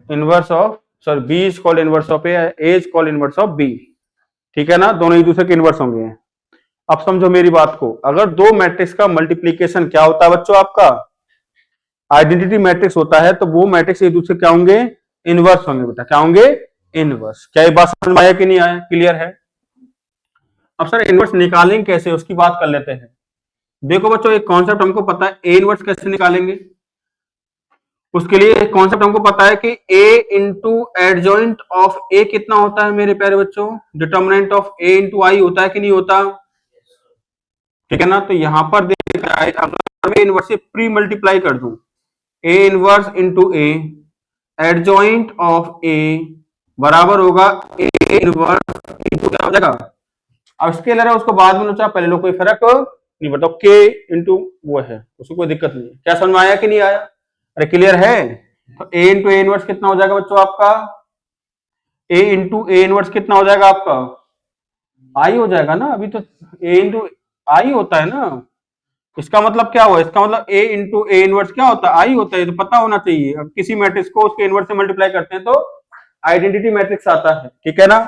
inverse of, sorry B is called inverse of A is called inverse of B. ठीक है ना, दोनों एक दूसरे के इनवर्स होंगे। अब समझो मेरी बात को, अगर दो मैट्रिक्स का मल्टीप्लीकेशन क्या होता है बच्चों आपका, आइडेंटिटी मैट्रिक्स होता है, तो वो मैट्रिक्स एक दूसरे क्या होंगे, इनवर्स होंगे बेटा। क्या होंगे, इनवर्स। क्या ये बात समझ में आया कि नहीं आया, क्लियर है। अब सर इनवर्स निकालेंगे कैसे, उसकी बात कर लेते हैं। देखो बच्चों एक कॉन्सेप्ट हमको पता है, ए इनवर्स कैसे निकालेंगे। उसके लिए एक कॉन्सेप्ट हमको पता है कि ए इंटू एडजॉइंट ऑफ ए कितना होता है मेरे प्यारे बच्चों, डिटर्मिनेंट ऑफ ए इंटू आई होता है कि नहीं होता। ठीक है ना, तो यहां पर देखा जाए, अगर मैं इनवर्स से प्री मल्टीप्लाई कर दूं, A inverse into A adjoint of A बराबर होगा ए इनवर्स इंटू क्या हो जाएगा। अब स्केलर है उसको बाद में नोचा, पहले लो कोई फर्क नहीं, बताओ के इंटू वो है, उसको कोई दिक्कत नहीं है। क्या समझ में आया कि नहीं आया, अरे क्लियर है। तो ए इंटू ए इनवर्स कितना हो जाएगा बच्चों आपका, ए इंटू ए इनवर्स कितना हो जाएगा आपका, आई हो जाएगा ना। अभी तो ए इंटू आई होता है ना, इसका मतलब क्या हुआ, इसका मतलब ए इंटू ए इनवर्स क्या होता है, आई होता है। तो पता होना चाहिए, अब किसी मैट्रिक्स को उसके इनवर्स से मल्टीप्लाई करते हैं तो आइडेंटिटी मैट्रिक्स आता है। ठीक है ना,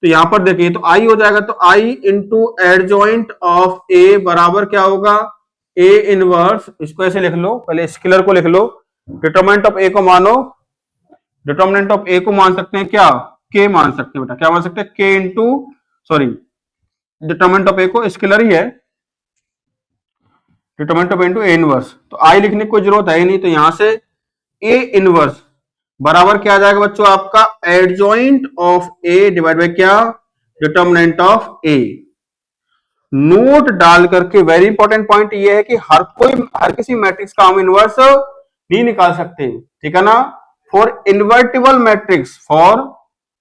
तो यहां पर देखिए, तो आई हो जाएगा, तो आई इंटू एडजॉइंट ऑफ ए बराबर क्या होगा, ए इनवर्स। इसको ऐसे लिख लो, पहले स्केलर को लिख लो, डिटरमिनेंट ऑफ ए को मानो, डिटरमिनेंट ऑफ ए को मान सकते हैं क्या, के मान सकते हैं बेटा। क्या मान सकते हैं, के इंटू, सॉरी डिटरमिनेंट ऑफ ए को स्केलर ही है, determinant of A into A inverse. तो आई लिखने की कोई जरूरत है ही नहीं, तो यहां से ए इनवर्स बराबर क्या आ जाएगा बच्चों आपका, adjoint of A divide by क्या, डिटरमिनेंट ऑफ ए। नोट डाल करके वेरी इंपॉर्टेंट पॉइंट ये है कि हर किसी मैट्रिक्स का हम इनवर्स नहीं निकाल सकते। ठीक है ना, for invertible matrix, for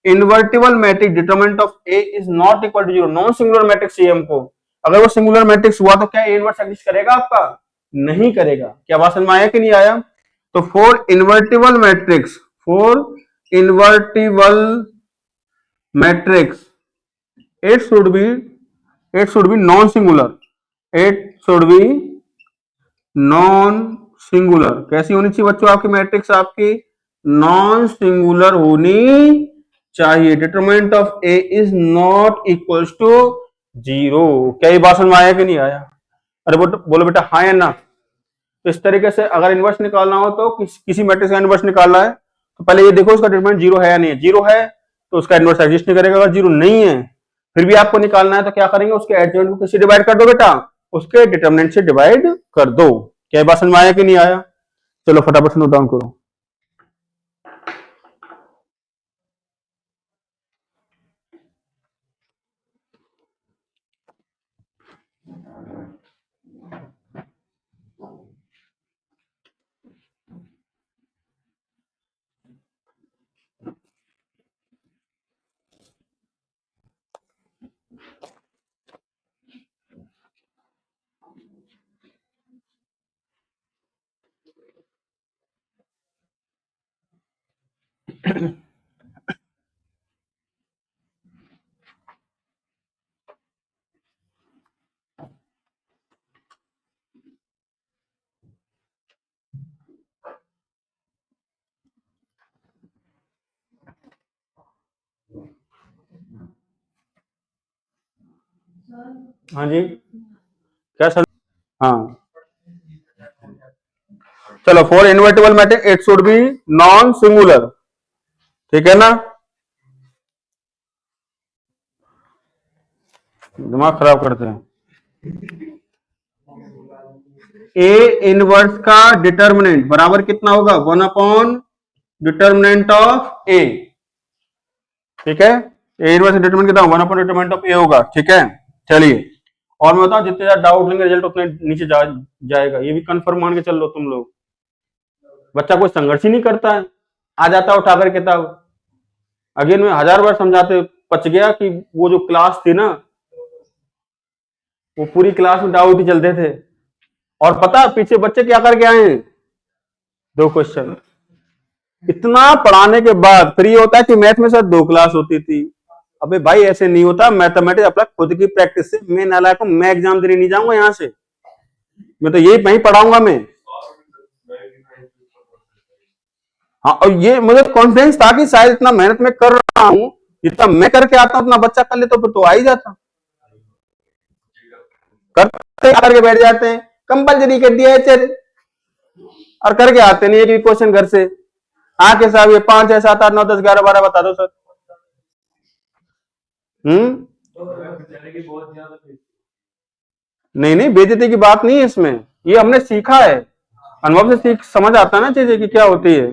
invertible matrix determinant of A is not equal to zero. Non singular matrix चाहिए हमको, अगर वो सिंगुलर मैट्रिक्स हुआ तो क्या ए इनवर्स एग्जिस्ट करेगा आपका, नहीं करेगा। क्या बात समझ में आया कि नहीं आया। तो for invertible matrix, for invertible matrix it should be non singular, it should be non singular। कैसी होनी चाहिए बच्चों आपकी मैट्रिक्स, आपकी नॉन सिंगुलर होनी चाहिए। Determinant of A is not equals to zero. क्या ये बात समझ में आया कि नहीं आया, अरे बोलो बेटा हाँ या ना। तो इस तरीके से अगर इनवर्स निकालना हो तो किसी मैट्रिक्स का इनवर्स निकालना है, तो पहले ये देखो उसका डिटरमिनेंट जीरो है या नहीं है। जीरो है तो उसका इनवर्स एग्जिस्ट नहीं करेगा, अगर जीरो नहीं है फिर भी आपको निकालना है, तो क्या करेंगे, उसके एडजॉइंट को किससे डिवाइड कर दो बेटा, उसके डिटरमिनेंट से डिवाइड कर दो। क्या बात समझ में आया कि नहीं आया, चलो फटाफट से नोट डाउन करो। हाँ जी, क्या सर, हाँ चलो, for invertible matrix it should be non singular. ठीक है ना, दिमाग खराब करते हैं। ए इनवर्स का डिटर्मिनेंट बराबर कितना होगा, 1 डिटर्मिनेंट ऑफ ए। ठीक है, ए इनवर्स डिटरमिनेंट कितना, 1 डिटरमिनेंट ऑफ ए होगा। ठीक है, चलिए और मैं बताऊं, जितने ज्यादा डाउट लेंगे रिजल्ट उतने नीचे जाएगा। ये भी कंफर्म मान के चल लो तुम लोग। बच्चा कोई संघर्ष ही नहीं करता है, आ जाता उठा कर किताब। अगेन में 1000 बार समझाते पच गया कि वो जो क्लास थी ना, वो पूरी क्लास में डाउट ही चलते थे। और पता पीछे बच्चे क्या करके आए हैं, 2 क्वेश्चन। इतना पढ़ाने के बाद फिर ये होता है कि मैथ में शायद 2 क्लास होती थी। अबे भाई ऐसे नहीं होता, मैथमेटिक्स अपना खुद की प्रैक्टिस से। मैं नालायक हूं, मैं एग्जाम देने नहीं जाऊंगा यहाँ से, मैं तो यही वहीं पढ़ाऊंगा मैं। हाँ, और ये मुझे कॉन्फिडेंस था कि शायद इतना मेहनत मैं कर रहा हूँ, जितना मैं करके आता हूँ उतना बच्चा कर ले तो फिर तो आ ही जाता। करके बैठ जाते हैं, कंपलसरी कर दिया है चल, और करके आते नहीं है कि क्वेश्चन घर से आके साहब ये 5 6 7 8 9 10 11 12 बता दो सर। नहीं नहीं, बेइज्जती की बात नहीं है इसमें, ये हमने सीखा है, अनुभव से सीख समझ आता है ना चीजें की क्या होती है।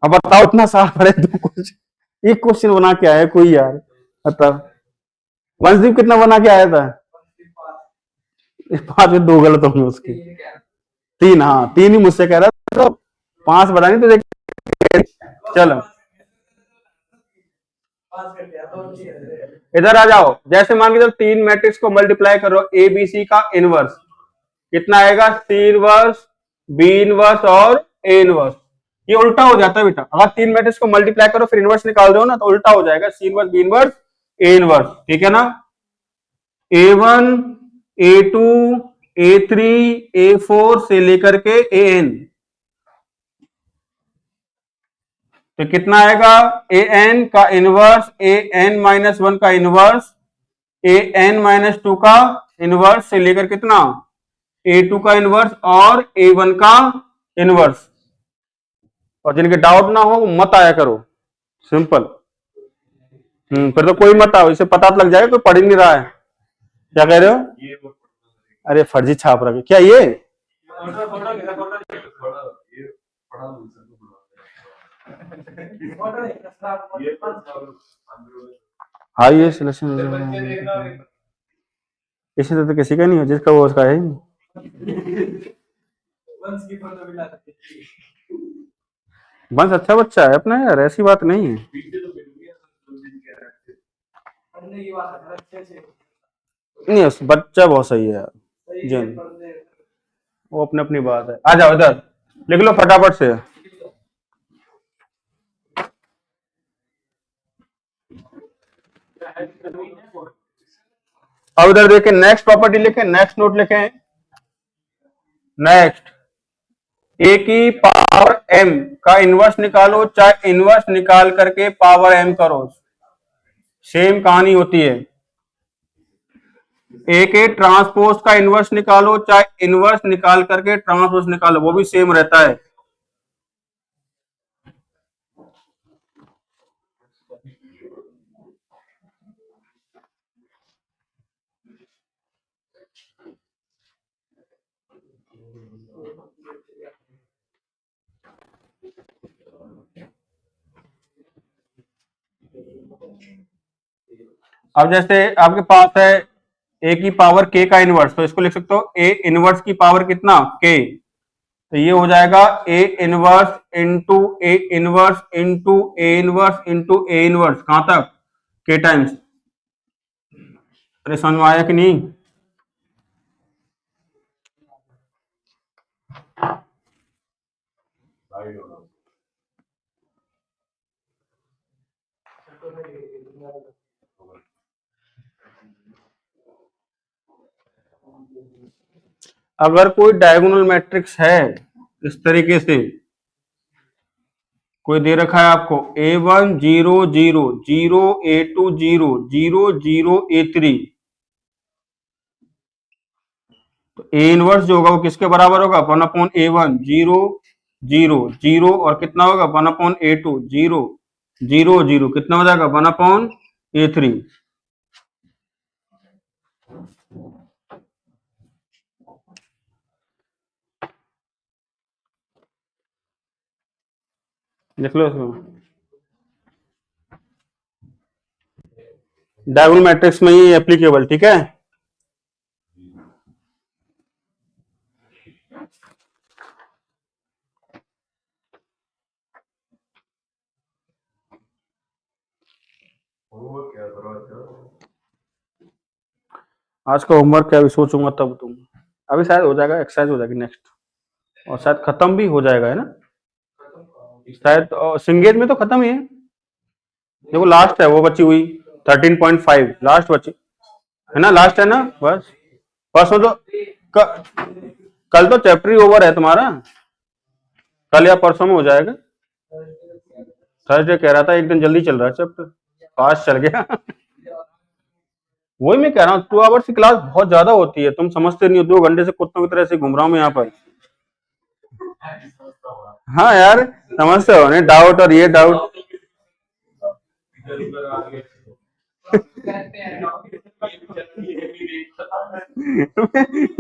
अब बताओ इतना साल पढ़े तो कुछ एक क्वेश्चन बना के आया कोई यार, बताओ। वंशदीप कितना बना के आया था? 5 में 2 गलत होंगे उसकी, 3, हाँ 3 ही मुझसे कह रहा था, तो 5 बता नहीं तुझे। चलो इधर आ जाओ, जैसे मान के चलो 3 मैट्रिक्स को मल्टीप्लाई करो, ए बी सी का इनवर्स कितना आएगा? सी इनवर्स, बी इनवर्स और ए इनवर्स। ये उल्टा हो जाता है बेटा, अगर 3 मैट्रिक्स को मल्टीप्लाई करो फिर इनवर्स निकाल दो ना तो उल्टा हो जाएगा, C inverse, B inverse, A inverse, ठीक है ना? A1, A2, A3, A4 से लेकर के AN, तो कितना आएगा? AN का इनवर्स, AN-1 का इनवर्स, AN-2 का इनवर्स से लेकर कितना? A2 का इनवर्स और A1 का इनवर्स। और जिनके डाउट ना हो मत आया करो, सिंपल। फिर तो कोई मत आओ, इसे पता तो लग जाएगा कोई पढ़ ही नहीं रहा है। क्या कह रहे हो? अरे फर्जी छाप रखे क्या ये? हाँ ये सिलेक्शन इसी तो किसी का नहीं हो, जिसका वो उसका है ही नहीं। बंस अच्छा बच्चा है अपना यार, ऐसी बात नहीं है। नहीं उस बच्चा बहुत सही है यार, जैन, वो अपने अपनी बात है। आ जाओ इधर लिख लो फटाफट से। अब इधर देखें, नेक्स्ट प्रॉपर्टी लिखें, नेक्स्ट नोट लिखें। नेक्स्ट, ए की पावर m का इनवर्स निकालो, चाहे इनवर्स निकाल करके पावर m करो, सेम कहानी होती है। ए के ट्रांसपोज का इनवर्स निकालो, चाहे इनवर्स निकाल करके ट्रांसपोज निकालो, वो भी सेम रहता है। अब जैसे आपके पास है ए की पावर के का इनवर्स, तो इसको लिख सकते हो ए इनवर्स की पावर कितना? के, तो ये हो जाएगा ए inverse into A inverse into A inverse into A inverse, कहां तक? के टाइम्स। अरे समझ में आया कि नहीं? अगर कोई डायगोनल मैट्रिक्स है इस तरीके से, कोई दे रखा है आपको A1 0 0 0 A2 0 0 0 A3, तो A इनवर्स जो होगा वो किसके बराबर होगा? 1/A1 0 0 0, और कितना होगा? 1/A2 0 0 0, कितना हो जाएगा? 1/A3। लिख लो इसमें, डायगोनल मैट्रिक्स में ही एप्लीकेबल, ठीक है? आज का होमवर्क क्या, अभी सोचूंगा तब तुम, अभी शायद हो जाएगा, एक्सरसाइज हो जाएगी नेक्स्ट। और शायद खत्म भी हो जाएगा, है ना? शायद सिंगेज में तो खत्म ही है। देखो लास्ट है वो बची हुई 13.5 लास्ट बची है ना, लास्ट है ना बस। परसों तो कल तो चैप्टर ही ओवर है तुम्हारा, कल या परसों में हो जाएगा। थर्सडे कह रहा था, एक दिन जल्दी चल रहा है चैप्टर, फास्ट चल गया। वही मैं कह रहा हूँ 2 आवर्स की क्लास बहुत ज्यादा होती है, तुम समझते नहीं हो, 2 घंटे से कुत्तों की तरह से घूम रहा हूँ मैं यहाँ पर। हाँ यार समझते हो नहीं, डाउट और ये डाउट।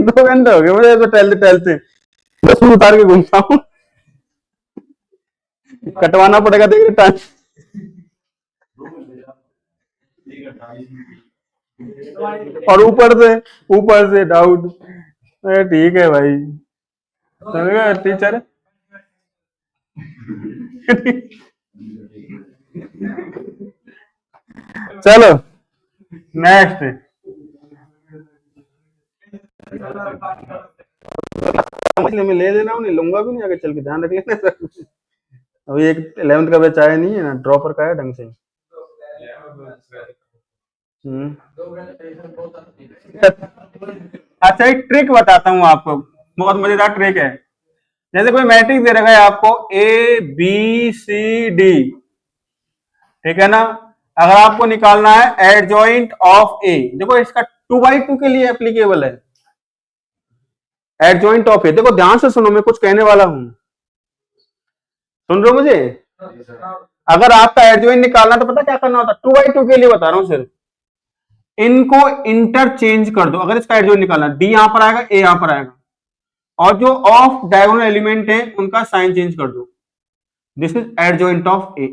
2 घंटे हो गए मुझे तो टहलते टहलते, बस उतार के घूमता हूँ। कटवाना पड़ेगा देख रहे टाइम। और ऊपर से डाउट। ठीक है भाई, टीचर। चलो नेक्स्ट, मैं ले लेना हूँ, नहीं लूंगा भी नहीं आगे चल के, ध्यान रख लेना सर। अभी एक 11th का बैच आया नहीं है ना, ड्रॉपर का है ढंग से। अच्छा एक ट्रिक बताता हूँ आपको, बहुत मजेदार ट्रिक है। जैसे कोई मैट्रिक्स दे रखा है आपको ए बी सी डी, ठीक है ना, अगर आपको निकालना है एडजॉइंट ऑफ ए, देखो इसका 2/2 के लिए एप्लीकेबल है एडजॉइंट ऑफ ए। देखो ध्यान से सुनो, मैं कुछ कहने वाला हूं, सुन रहे हो मुझे? अगर आपका एडजॉइंट निकालना तो पता क्या करना होता, 2/2 के लिए बता रहा हूं सिर्फ, इनको इंटरचेंज कर दो। अगर इसका एडजॉइंट निकालना, डी यहां पर आएगा, ए यहां पर आएगा, और जो ऑफ डायगोनल एलिमेंट है उनका साइन चेंज कर दो। दिस इज एडजॉइंट ऑफ ए।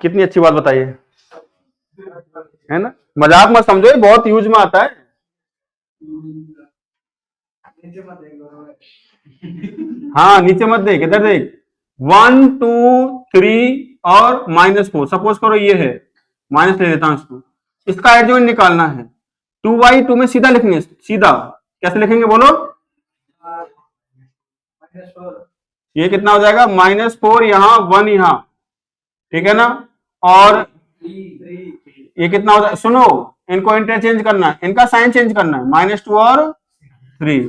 कितनी अच्छी बात बताइए, है ना? मजाक मत समझो, ये बहुत यूज में आता है। हाँ नीचे मत देख, इधर देख, 1 2 3 और -4, सपोज करो ये है, माइनस ले लेता हूं इसको, इसका एडजॉइंट निकालना है। 2/2 में सीधा लिखेंगे, सीधा कैसे लिखेंगे बोलो? ये कितना हो जाएगा, -4 यहां 1 यहां, ठीक है ना, और ये कितना हो जाएगा, सुनो इनको इंटरचेंज करना है, इनका साइन चेंज करना है, -2 और 3।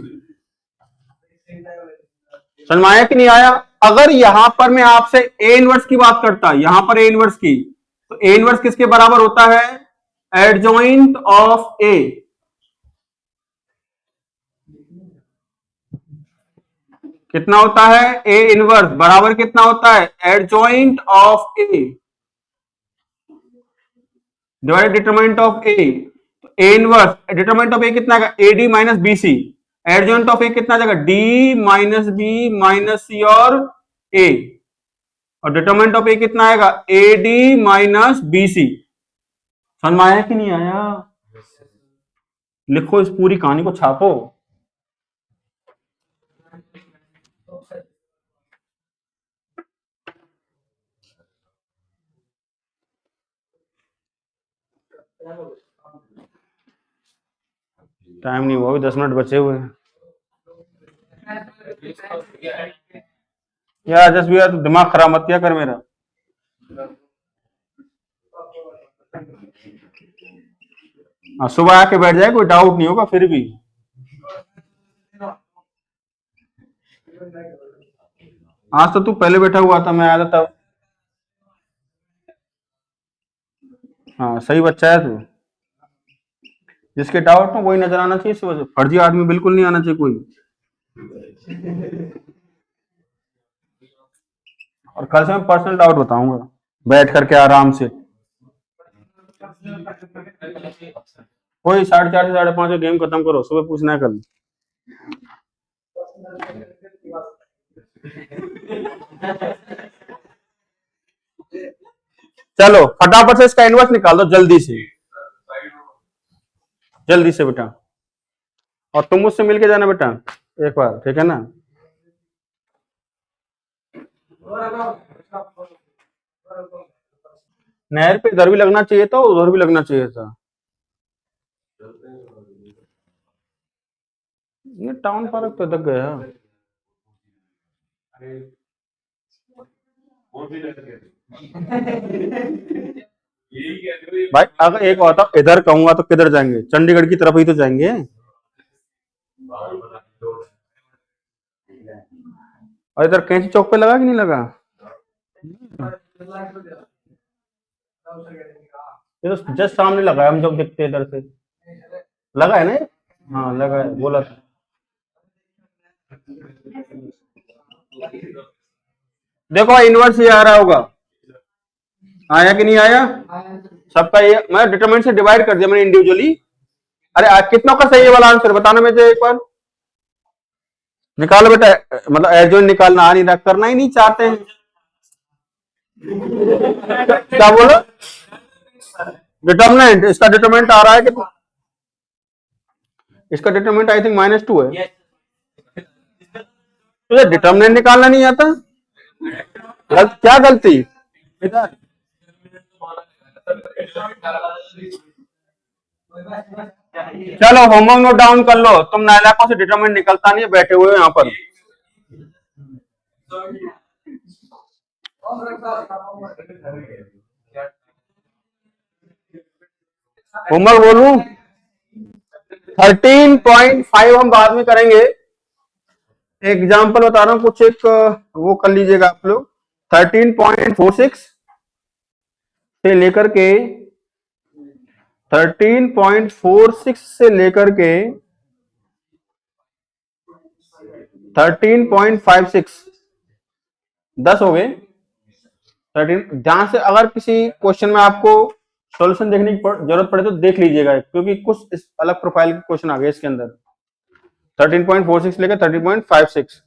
समझ में आया कि नहीं आया? अगर यहां पर मैं आपसे ए इनवर्स की बात करता, यहां पर ए इनवर्स की, तो ए इनवर्स किसके बराबर होता है, एडजॉइंट ऑफ ए। कितना होता है, ए इनवर्स बराबर कितना होता है, adjoint of A divide determinant of A. A inverse determinant of A कितना आएगा, A D minus B C, adjoint of A कितना जाएगा, D minus B minus C और ए, और डिटरमिनेंट ऑफ ए कितना आएगा, A D minus B C. समझ में आया कि नहीं आया? लिखो, इस पूरी कहानी को छापो। टाइम नहीं हुआ, अभी 10 मिनट बचे हुए हैं यार। जस्ट भी यार दिमाग खराब मत किया कर मेरा। हाँ सुबह आके बैठ जाए, कोई डाउट नहीं होगा फिर भी। आज तो तू पहले बैठा हुआ था, मैं आया था तब। हाँ सही बच्चा है तू, जिसके डाउट में वही नजर आना चाहिए, सुबह फर्जी आदमी बिल्कुल नहीं आना चाहिए कोई। और कल से मैं पर्सनल डाउट बताऊंगा बैठ करके आराम से। कोई 4:30 से 5:30 गेम खत्म करो, सुबह पूछना है कल। चलो फटाफट से इसका इनवर्स निकाल दो, जल्दी से जल्दी से बेटा, और तुम मुझसे मिलके जाना बेटा एक बार, ठीक है ना? नहर पे इधर भी लगना चाहिए था, उधर भी लगना चाहिए था। ये टाउन पार्क तो दक गया। भाई अगर एक होता इधर कहूंगा तो किधर जाएंगे, चंडीगढ़ की तरफ ही तो जाएंगे। और इधर कैंची चौक पे लगा कि नहीं लगा? ये तो जस्ट सामने लगा है, हम जब दिखते हैं इधर से लगा है ना। हाँ लगा है, बोला था। देखो इनवर्स ये आ रहा होगा, आया कि नहीं आया? सबका ये मैं डिटरमिनेंट से डिवाइड कर दिया मैंने इंडिविजुअली। अरे आज कितना का सही है वाला आंसर बताना मुझे एक बार। निकालो बेटा, मतलब एडजॉइंट निकालना आ नहीं रहा, करना ही नहीं चाहते हैं। क्या बोलो? डिटरमिनेंट, इसका डिटरमिनेंट आ रहा है कितना? इसका डिटरमिनेंट आई थिंक -2 है। तुझे डिटरमिनेंट निकालना नहीं आता? क्या गलती? चलो होमवर्क नोट डाउन कर लो, तुम नालायकों से डिटरमिनेंट निकलता नहीं है, बैठे हुए हो यहाँ पर। होमवर्क बोलूं? 13.5 हम बाद में करेंगे। एग्जाम्पल बता रहा हूँ कुछ, एक वो कर लीजिएगा आप लोग। 13.46 से लेकर के 13.46 से लेकर के 13.56 10 हो गए। 13 ध्यान से, अगर किसी क्वेश्चन में आपको सॉल्यूशन देखने की जरूरत पड़े तो देख लीजिएगा, क्योंकि कुछ इस अलग प्रोफाइल के क्वेश्चन आ गए इसके अंदर। 13.46 लेकर 13.56